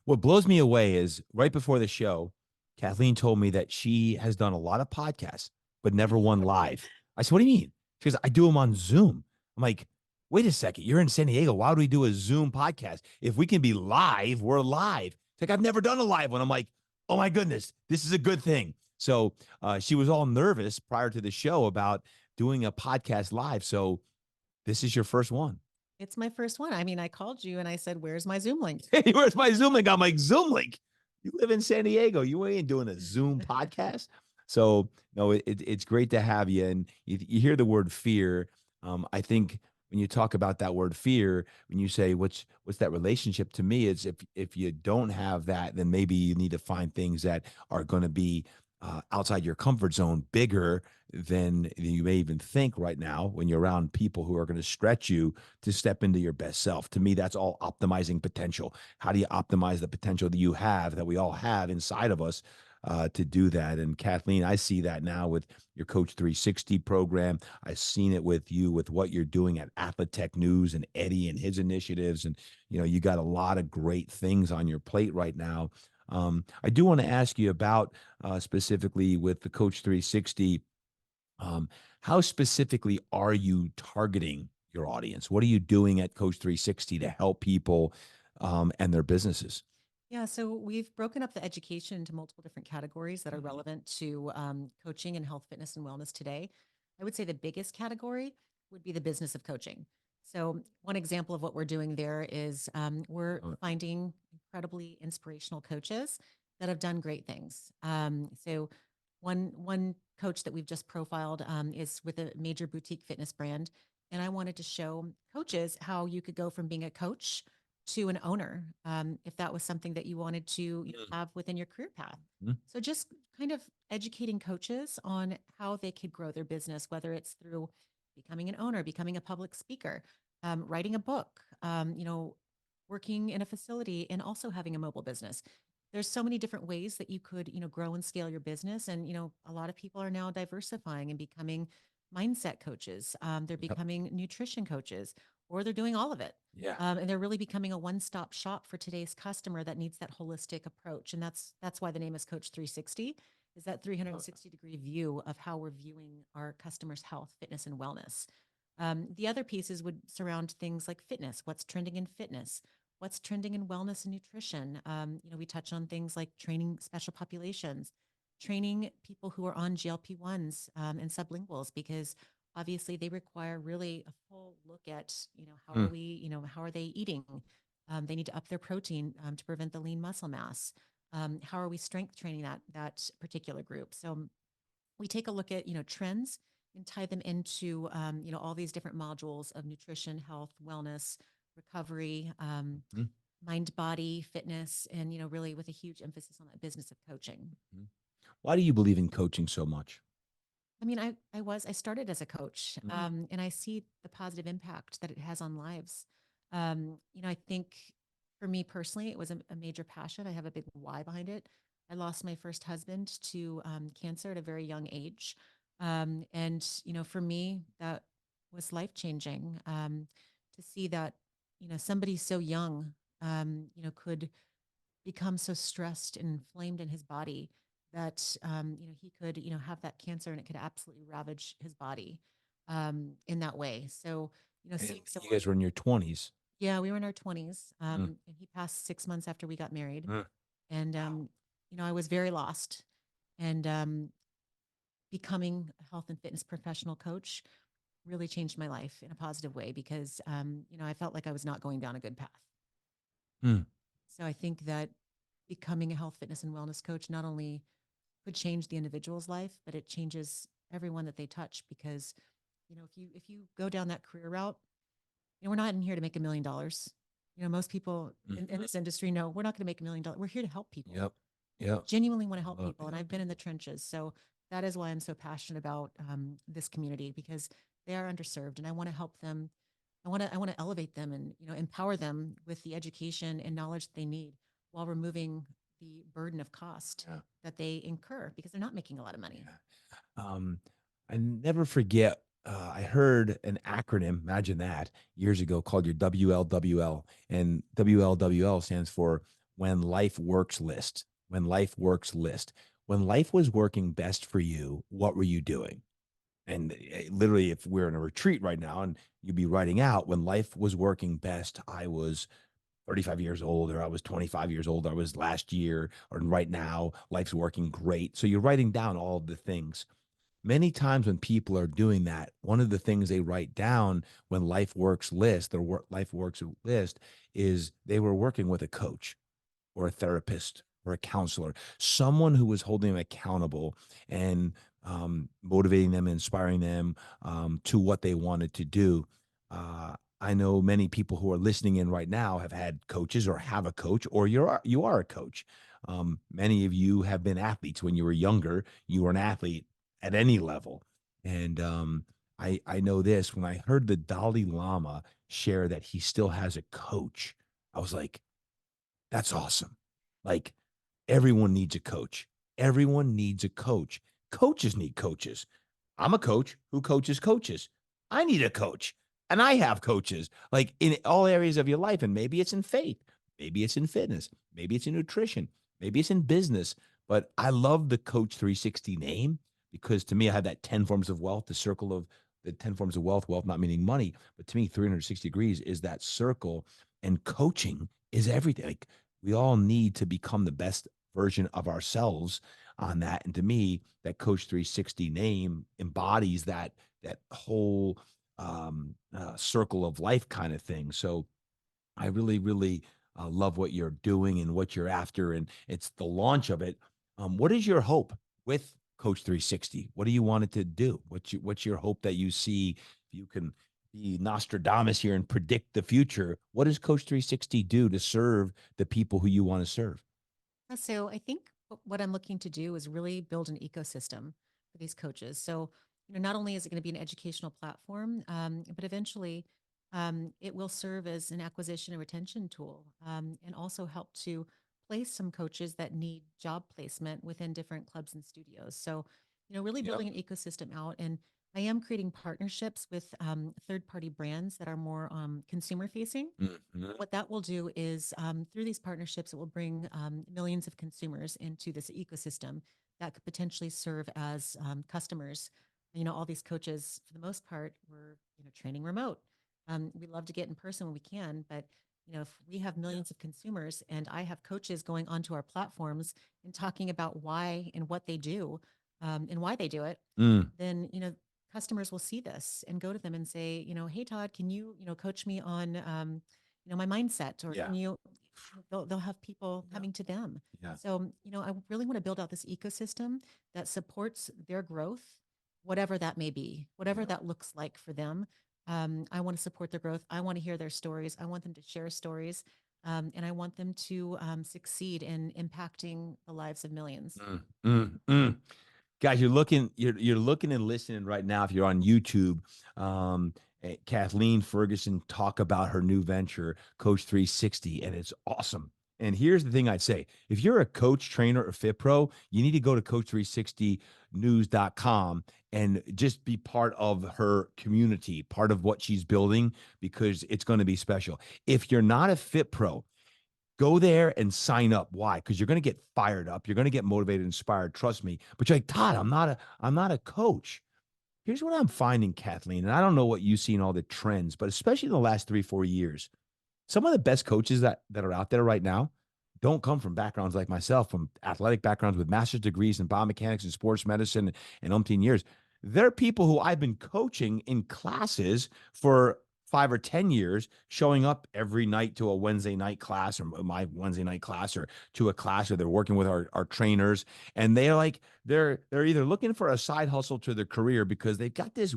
What blows me away is right before the show, Kathleen told me that she has done a lot of podcasts, but never one live. I said, what do you mean? She goes, I do them on Zoom. I'm like, wait a second. You're in San Diego. Why would we do a Zoom podcast? If we can be live, we're live. It's like, I've never done a live one. I'm like, oh my goodness, this is a good thing. So she was all nervous prior to the show about doing a podcast live. So this is your first one. It's my first one. I mean, I called you and I said, where's my Zoom link? Hey, where's my Zoom link? I'm like, Zoom link? You live in San Diego. You ain't doing a Zoom podcast. So, no, it's great to have you. And you hear the word fear. I think when you talk about that word fear, when you say what's that relationship to me, is if you don't have that, then maybe you need to find things that are going to be outside your comfort zone, bigger than you may even think right now when you're around people who are going to stretch you to step into your best self. To me, that's all optimizing potential. How do you optimize the potential that you have, that we all have inside of us, to do that? And Kathleen, I see that now with your Coach360 program. I've seen it with you with what you're doing at Athletech News and Eddie and his initiatives. And, you got a lot of great things on your plate right now. I do want to ask you about specifically with the Coach360. Um, how specifically are you targeting your audience? What are you doing at Coach360 to help people and their businesses? Yeah, so we've broken up the education into multiple different categories that are relevant to coaching and health, fitness, and wellness today. I would say the biggest category would be the business of coaching. So, one example of what we're doing there is we're finding incredibly inspirational coaches that have done great things. So, one coach that we've just profiled is with a major boutique fitness brand, and I wanted to show coaches how you could go from being a coach to an owner, if that was something that you wanted to have within your career path. Mhm. So just kind of educating coaches on how they could grow their business, whether it's through becoming an owner, becoming a public speaker, writing a book, working in a facility, and also having a mobile business. There's so many different ways that you could, grow and scale your business. And, a lot of people are now diversifying and becoming mindset coaches. They're Yep. becoming nutrition coaches, or they're doing all of it. Yeah. And they're really becoming a one-stop shop for today's customer that needs that holistic approach. And that's why the name is Coach360, is that 360-degree view of how we're viewing our customers' health, fitness, and wellness. The other pieces would surround things like fitness. What's trending in fitness? What's trending in wellness and nutrition? We touch on things like training special populations, training people who are on GLP-1s and sublinguals, because obviously they require really a full look at, how are Mm. we, how are they eating? They need to up their protein to prevent the lean muscle mass. How are we strength training that particular group? So we take a look at, trends and tie them into, all these different modules of nutrition, health, wellness, recovery, Mm. mind, body, fitness, and, really with a huge emphasis on that business of coaching. Mm. Why do you believe in coaching so much? I mean, I started as a coach, Mm. and I see the positive impact that it has on lives. I think for me personally, it was a major passion. I have a big why behind it. I lost my first husband to cancer at a very young age, and for me, that was life changing. To see that somebody so young, could become so stressed and inflamed in his body that he could have that cancer and it could absolutely ravage his body in that way. So And seeing you someone, guys were in your 20s. yeah, we were in our 20s, Mm. and he passed 6 months after we got married, Mm. and I was very lost, and becoming a health and fitness professional coach really changed my life in a positive way, because I felt like I was not going down a good path. Mm. So I think that becoming a health, fitness, and wellness coach not only could change the individual's life, but it changes everyone that they touch. Because, if you go down that career route, we're not in here to make $1 million. Most people in Mhm. this industry know we're not going to make $1 million. We're here to help people. Yep. Yep. Genuinely want to help Love people, and it. I've been in the trenches. So that is why I'm so passionate about this community, because they are underserved, and I want to help them. I want to elevate them and empower them with the education and knowledge that they need, while removing the burden of cost Yeah. that they incur because they're not making a lot of money. Yeah. I never forget. I heard an acronym, imagine that, years ago called your WLWL. And WLWL stands for When Life Works List. When Life Works List. When life was working best for you, what were you doing? And literally, if we're in a retreat right now and you'd be writing out, when life was working best, I was 35 years old, or I was 25 years old, or I was last year, or right now, life's working great. So you're writing down all of the things. Many times when people are doing that, one of the things they write down when life works list, their life works list, is they were working with a coach or a therapist or a counselor, someone who was holding them accountable and motivating them, inspiring them to what they wanted to do. I know many people who are listening in right now have had coaches or have a coach, or you are a coach. Many of you have been athletes when you were younger. You were an athlete at any level, and I know this. When I heard the Dalai Lama share that he still has a coach, I was like, that's awesome. Like, everyone needs a coach. Everyone needs a coach. Coaches need coaches. I'm a coach who coaches coaches. I need a coach, and I have coaches like in all areas of your life. And maybe it's in faith, maybe it's in fitness, maybe it's in nutrition, maybe it's in business. But I love the Coach 360 name, because to me, I have that 10 forms of wealth, the circle of the 10 forms of wealth not meaning money, but to me, 360 degrees is that circle, and coaching is everything. Like, we all need to become the best version of ourselves on that. And to me, that Coach 360 name embodies that whole circle of life kind of thing. So I really, really love what you're doing and what you're after, and it's the launch of it. What is your hope with Coach 360? What do you want it to do? What's your hope that you see? If you can be Nostradamus here and predict the future, what does Coach 360 do to serve the people who you want to serve? So I think what I'm looking to do is really build an ecosystem for these coaches. So, not only is it going to be an educational platform, but eventually it will serve as an acquisition and retention tool, and also help to place some coaches that need job placement within different clubs and studios. So, really Yep. building an ecosystem out. And I am creating partnerships with third party brands that are more consumer facing. Mhm. What that will do is, through these partnerships, it will bring millions of consumers into this ecosystem that could potentially serve as customers. All these coaches, for the most part, were training remote. We love to get in person when we can, but if we have millions of consumers and I have coaches going onto our platforms and talking about why and what they do, and why they do it, Mm, then, customers will see this and go to them and say, hey, Todd, can you, coach me on, my mindset, or yeah. can you, they'll have people Yeah. coming to them. Yeah. So, I really want to build out this ecosystem that supports their growth, whatever that may be, whatever Yeah. that looks like for them. I want to support their growth. I want to hear their stories. I want them to share stories. And I want them to succeed in impacting the lives of millions. Mm, mm, mm. Guys, you're looking and listening right now. If you're on YouTube, Kathleen Ferguson talk about her new venture, Coach360, and it's awesome. And here's the thing I'd say: if you're a coach, trainer, or fit pro, you need to go to coach360news.com and just be part of her community, part of what she's building, because it's going to be special. If you're not a fit pro, go there and sign up. Why? Because you're going to get fired up. You're going to get motivated, inspired. Trust me. But you're like, Todd, I'm not a coach. Here's what I'm finding, Kathleen, and I don't know what you see in all the trends, but especially in the last 3, 4 years, some of the best coaches that are out there right now don't come from backgrounds like myself, from athletic backgrounds with master's degrees in biomechanics and sports medicine and umpteen years. They're people who I've been coaching in classes for 5 or 10 years, showing up every night to a Wednesday night class, or my Wednesday night class, or to a class where they're working with our trainers. And they're either looking for a side hustle to their career because they've got this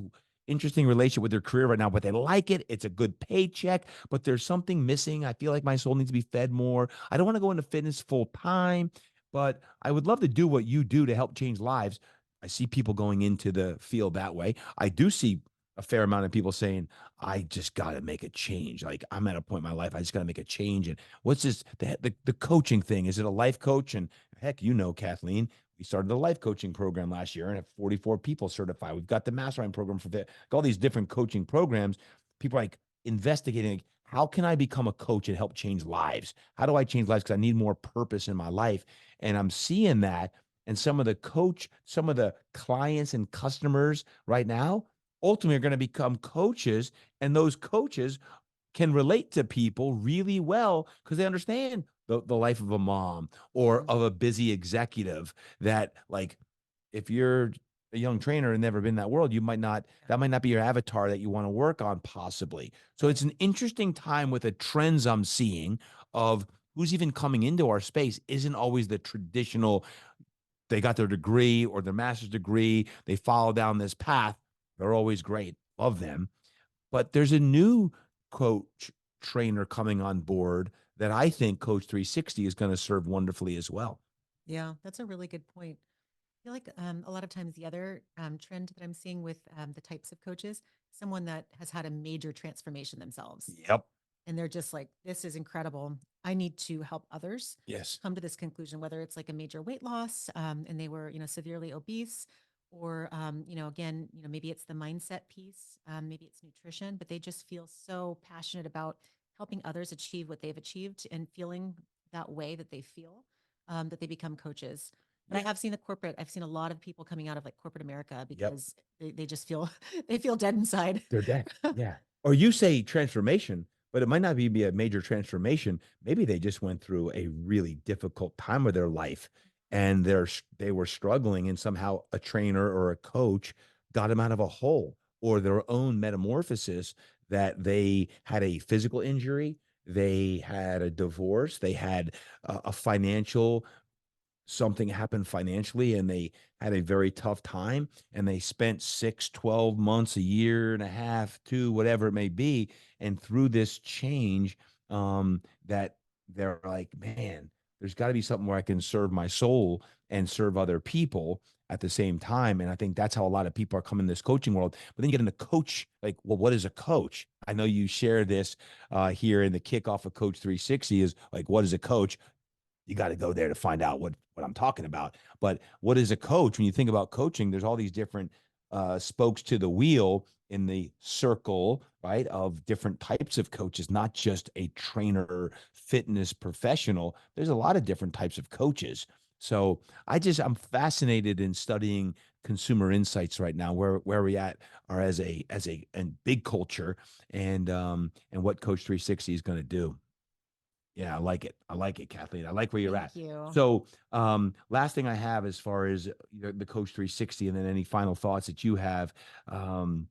interesting relationship with their career right now, but they like it. It's a good paycheck, but there's something missing. I feel like my soul needs to be fed more. I don't want to go into fitness full time, but I would love to do what you do to help change lives. I see people going into the field that way. I do see a fair amount of people saying, I just got to make a change. Like, I'm at a point in my life, I just got to make a change. And what's this, the coaching thing? Is it a life coach? And heck, Kathleen, we started the life coaching program last year and have 44 people certified. We've got the mastermind program for that, all these different coaching programs. People are like investigating, like, how can I become a coach and help change lives? How do I change lives? Because I need more purpose in my life. And I'm seeing that. And some of the clients and customers right now ultimately are going to become coaches. And those coaches can relate to people really well because they understand the life of a mom or Mhm. of a busy executive, that, like, if you're a young trainer and never been in that world, Yeah. that might not be your avatar that you want to work on, possibly. So it's Right. an interesting time with the trends I'm seeing of who's even coming into our space isn't always the traditional, they got their degree or their master's degree, they follow down this path. They're always great. Love them. But there's a new coach trainer coming on board that I think Coach360 is going to serve wonderfully as well. Yeah, that's a really good point. I feel like a lot of times the other trend that I'm seeing with the types of coaches, someone that has had a major transformation themselves. Yep. And they're just like, this is incredible. I need to help others Yes. come to this conclusion, whether it's like a major weight loss, and they were, severely obese, or, again, maybe it's the mindset piece, maybe it's nutrition, but they just feel so passionate about helping others achieve what they've achieved and feeling that way that they feel, that they become coaches. But I Yeah. have seen I've seen a lot of people coming out of like corporate America Yep. because they just feel, they feel dead inside. They're dead. Yeah. Or you say transformation, but it might not be a major transformation. Maybe they just went through a really difficult time of their life and they were struggling, and somehow a trainer or a coach got them out of a hole, or their own metamorphosis, that they had a physical injury, they had a divorce, they had a financial something happened financially, and they had a very tough time, and they spent 6, 12 months, a year and a half, two, whatever it may be. And through this change, that they're like, man, there's got to be something where I can serve my soul and serve other people at the same time. And I think that's how a lot of people are coming in this coaching world. But then you get in the coach, like, well, what is a coach? I know you share this here in the kickoff of Coach360, is like, what is a coach? You got to go there to find out what I'm talking about. But what is a coach? When you think about coaching, there's all these different spokes to the wheel in the circle, right? Of different types of coaches, not just a trainer, fitness professional. There's a lot of different types of coaches. So I'm fascinated in studying consumer insights right now, where we at are as a and big culture, and what Coach360 is going to do. Yeah, I like it. I like it, Kathleen. I like where you're Thank at. you. So, last thing I have as far as the Coach 360, and then any final thoughts that you have. Um,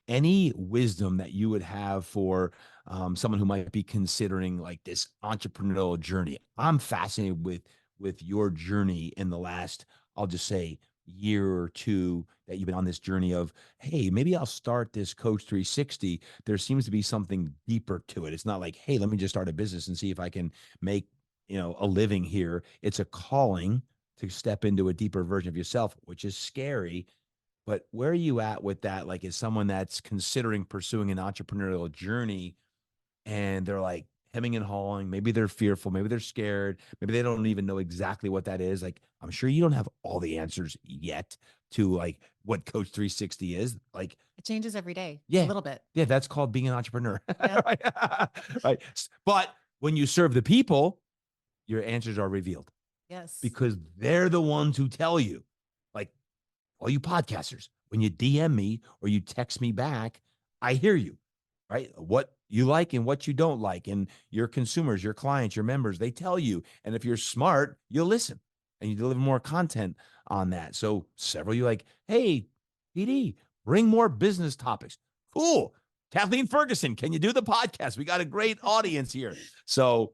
any wisdom that you would have for someone who might be considering like this entrepreneurial journey? I'm fascinated with your journey in the last, I'll just say, year or two that you've been on this journey of, hey, maybe I'll start this Coach 360. There seems to be something deeper to it. It's not like, hey, let me just start a business and see if I can make, a living here. It's a calling to step into a deeper version of yourself, which is scary. But where are you at with that? Like, as someone that's considering pursuing an entrepreneurial journey and they're like hemming and hawing, maybe they're fearful, maybe they're scared, maybe they don't even know exactly what that is. Like, I'm sure you don't have all the answers yet to like what Coach 360 is. Like, It changes every day, a yeah, little bit. yeah, that's called being an entrepreneur. Yeah. Right. Right. But when you serve the people, your answers are revealed Yes. because they're the ones who tell you. Like, all you podcasters, when you DM me or you text me back, I hear you, right? What you like and what you don't like. And your consumers, your clients, your members, they tell you. And if you're smart, you'll listen and you deliver more content on that. So several of you like, hey, PD, bring more business topics. Cool. Kathleen Ferguson, can you do the podcast? We got a great audience here. So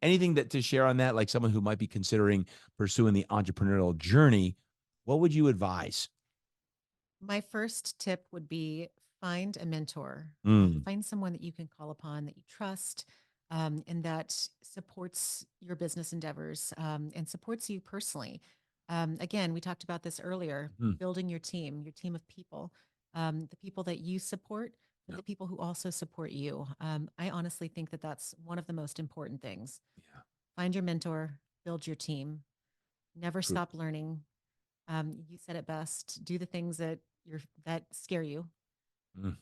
anything that to share on that, like someone who might be considering pursuing the entrepreneurial journey, what would you advise? My first tip would be find a mentor. Mm, Find someone that you can call upon that you trust, and that supports your business endeavors, and supports you personally. Again, we talked about this earlier, mm, building your team of people, the people that you support, but yeah, the people who also support you. I honestly think that that's one of the most important things. yeah, Find your mentor, build your team, never true. stop learning. You said it best. Do the things that scare you. Mm,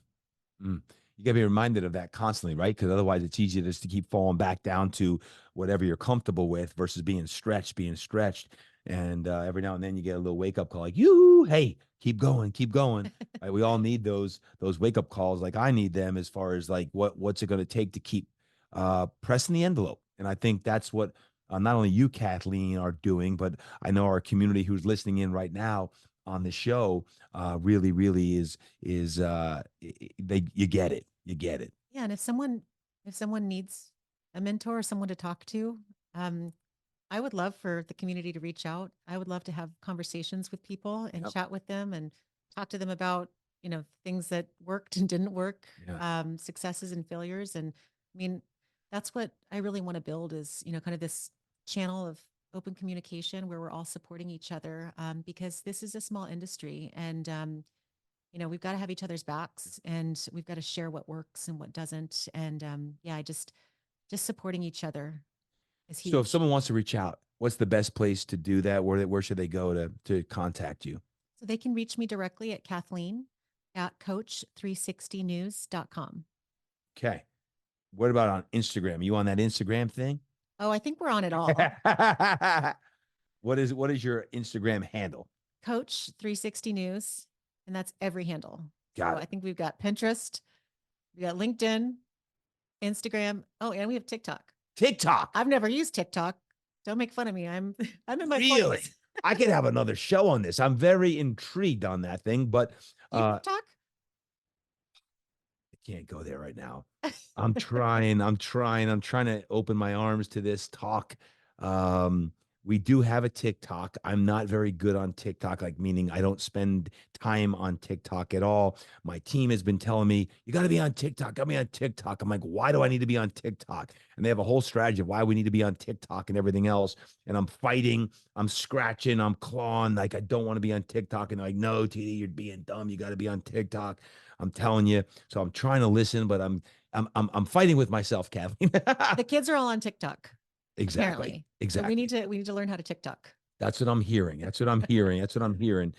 mm. You got to be reminded of that constantly, right? Because otherwise, it's easy just to keep falling back down to whatever you're comfortable with versus being stretched, being stretched. And every now and then, you get a little wake up call, like, "You, hey, keep going, keep going." Right? We all need those wake up calls. Like I need them as far as like what's it going to take to keep pressing the envelope. And I think that's what not only you, Kathleen, are doing, but I know our community who's listening in right now on the show really, really is they you get it, you get it. Yeah, and if someone needs a mentor or someone to talk to, um, I would love for the community to reach out. I would love to have conversations with people and Yep. chat with them and talk to them about, things that worked and didn't work, Yeah. successes and failures. And I mean, that's what I really want to build is, kind of this channel of open communication where we're all supporting each other, because this is a small industry and, we've got to have each other's backs and we've got to share what works and what doesn't. And yeah, just supporting each other is So if huge. someone wants to reach out, what's the best place to do that? Where should they go to contact you? So they can reach me directly at Kathleen at coach360news.com. Okay. What about on Instagram? You on that Instagram thing? Oh, I think we're on it all. What is your Instagram handle? Coach360 News. And that's every handle. So Got I it. think we've got Pinterest, we got LinkedIn, Instagram. Oh, and we have TikTok. TikTok. I've never used TikTok. Don't make fun of me. I'm I'm in my Really? 40s. I could have another show on this. I'm very intrigued on that thing, but Do you I TikTok? can't go there right now. I'm trying to open my arms to this talk. Um, we do have a TikTok. I'm not very good on TikTok, like meaning I don't spend time on TikTok at all. My team has been telling me, you got to be on TikTok, got to be on TikTok. I'm like, why do I need to be on TikTok? And they have a whole strategy of why we need to be on TikTok and everything else. And I'm fighting, I'm scratching, I'm clawing, like I don't want to be on TikTok. And they're like, no, TD, you're being dumb. You got to be on TikTok. I'm telling you. So I'm trying to listen, but I'm fighting with myself, Kathleen. The kids are all on TikTok, Exactly. apparently. So we Exactly. need to we need to learn how to TikTok. That's what I'm hearing. That's what I'm hearing. That's what I'm hearing.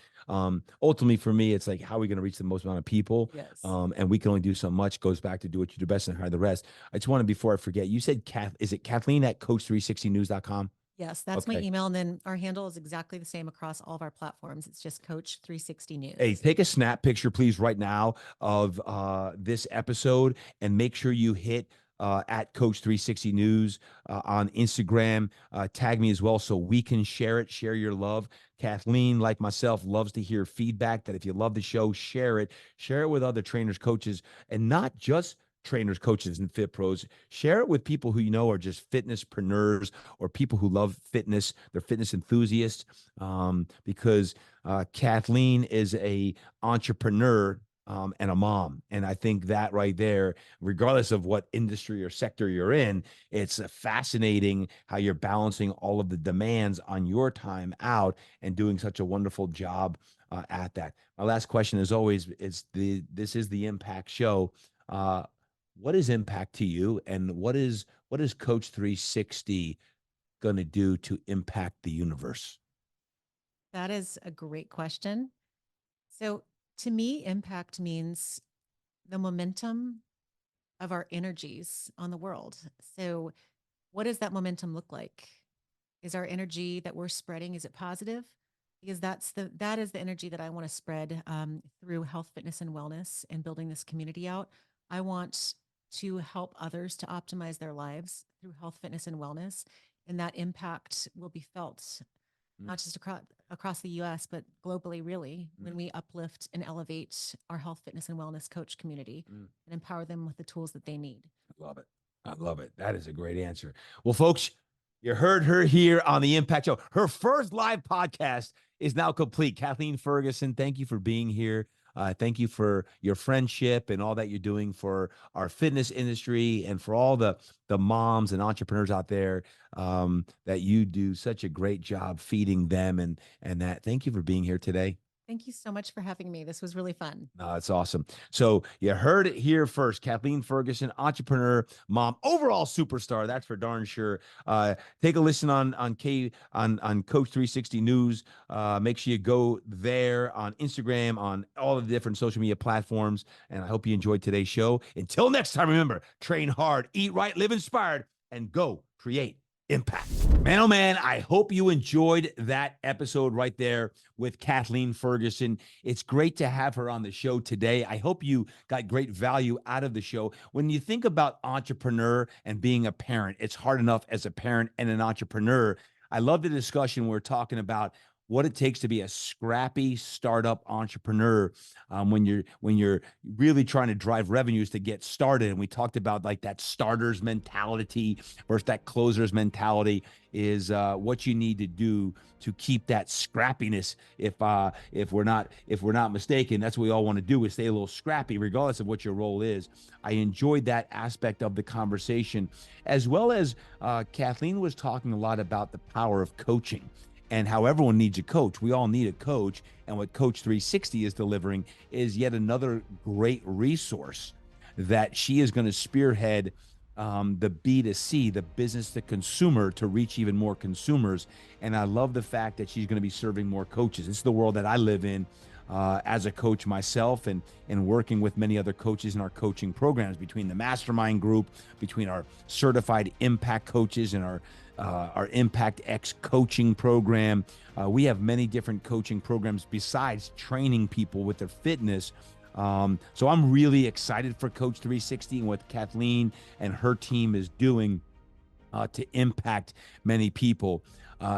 Ultimately for me, it's like, how are we going to reach the most amount of people? Yes. And we can only do so much. Goes back to do what you do best and hire the rest. I just wanted, before I forget, you said is it Kathleen at coach360news.com? Yes, that's my Okay. email. And then our handle is exactly the same across all of our platforms. It's just Coach360 Hey, News. take a snap picture, please, right now of this episode, and make sure you hit at Coach360 News on Instagram. Tag me as well so we can share it, share your love. Kathleen, like myself, loves to hear feedback that if you love the show, share it with other trainers, coaches, and not just trainers, coaches, and fit pros. Share it with people who you know are just fitnesspreneurs or people who love fitness. They're fitness enthusiasts, because Kathleen is a entrepreneur and a mom. And I think that right there, regardless of what industry or sector you're in, it's fascinating how you're balancing all of the demands on your time out and doing such a wonderful job at that. My last question, as always, this is the Impact Show. What is impact to you, and what is Coach 360 going to do to impact the universe? That is a great question. So to me, impact means the momentum of our energies on the world. So what does that momentum look like? Is our energy that we're spreading, is it positive? Because that is the energy that I want to spread through health, fitness, and wellness and building this community out. I want to help others to optimize their lives through health, fitness, and wellness. And that impact will be felt not just across the US, but globally, really, when we uplift and elevate our health, fitness, and wellness coach community and empower them with the tools that they need. I love it. I love it. That is a great answer. Well, folks, you heard her here on the Impact Show. Her first live podcast is now complete. Kathleen Ferguson, thank you for being here. Thank you for your friendship and all that you're doing for our fitness industry and for all the moms and entrepreneurs out there, that you do such a great job feeding them and that. Thank you for being here today. Thank you so much for having me. This was really fun. It's awesome. So you heard it here first. Kathleen Ferguson, entrepreneur, mom, overall superstar. That's for darn sure. Take a listen on Coach 360 News. Make sure you go there on Instagram, on all of the different social media platforms. And I hope you enjoyed today's show. Until next time, remember, train hard, eat right, live inspired, and go create impact. Man, oh man, I hope you enjoyed that episode right there with Kathleen Ferguson. It's great to have her on the show today. I hope you got great value out of the show. When you think about entrepreneur and being a parent, it's hard enough as a parent and an entrepreneur. I love the discussion we're talking about what it takes to be a scrappy startup entrepreneur, when you're really trying to drive revenues to get started. And we talked about like that starter's mentality versus that closer's mentality is what you need to do to keep that scrappiness. If we're not mistaken, that's what we all want to do, is stay a little scrappy, regardless of what your role is. I enjoyed that aspect of the conversation, as well as Kathleen was talking a lot about the power of coaching and how everyone needs a coach. We all need a coach. And what Coach 360 is delivering is yet another great resource that she is going to spearhead, the B2C, the business to consumer, to reach even more consumers. And I love the fact that she's going to be serving more coaches. It's the world that I live in as a coach myself, and working with many other coaches in our coaching programs, between the mastermind group, between our certified impact coaches and our Impact X coaching program. We have many different coaching programs besides training people with their fitness. So I'm really excited for Coach 360 and what Kathleen and her team is doing to impact many people.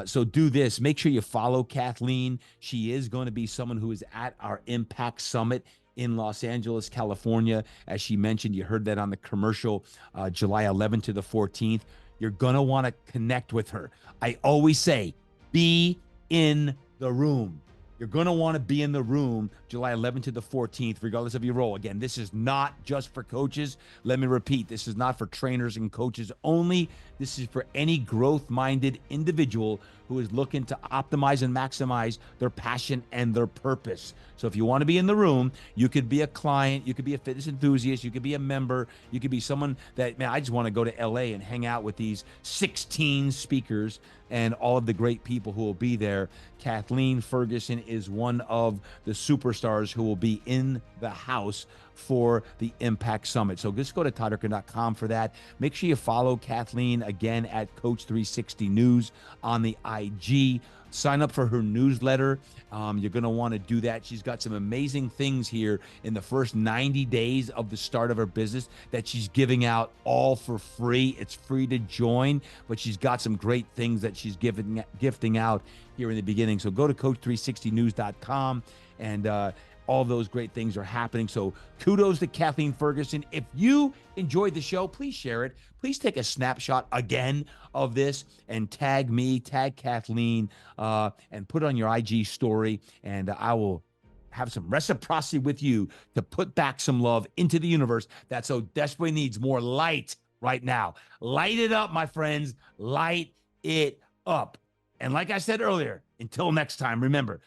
So do this. Make sure you follow Kathleen. She is going to be someone who is at our Impact Summit in Los Angeles, California. As she mentioned, you heard that on the commercial, July 11th to the 14th. You're going to want to connect with her. I always say, be in the room. You're going to want to be in the room July 11th to the 14th, regardless of your role. Again, this is not just for coaches. Let me repeat, this is not for trainers and coaches only. This is for any growth-minded individual who is looking to optimize and maximize their passion and their purpose. So if you want to be in the room, you could be a client, you could be a fitness enthusiast, you could be a member, you could be someone that, man, I just want to go to LA and hang out with these 16 speakers and all of the great people who will be there. Kathleen Ferguson is one of the superstars who will be in the house for the Impact Summit. So just go to toddherkin.com for that. Make sure you follow Kathleen again at Coach360 News on the IG. Sign up for her newsletter. You're going to want to do that. She's got some amazing things here in the first 90 days of the start of her business that she's giving out all for free. It's free to join, but she's got some great things that she's gifting out here in the beginning. So go to Coach360news.com and all those great things are happening. So kudos to Kathleen Ferguson. If you enjoyed the show, please share it. Please take a snapshot again of this and tag me, tag Kathleen, and put it on your IG story. And I will have some reciprocity with you to put back some love into the universe that so desperately needs more light right now. Light it up, my friends. Light it up. And like I said earlier, until next time, remember,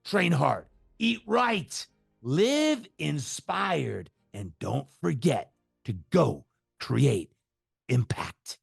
train hard, eat right, live inspired, and don't forget to go create impact.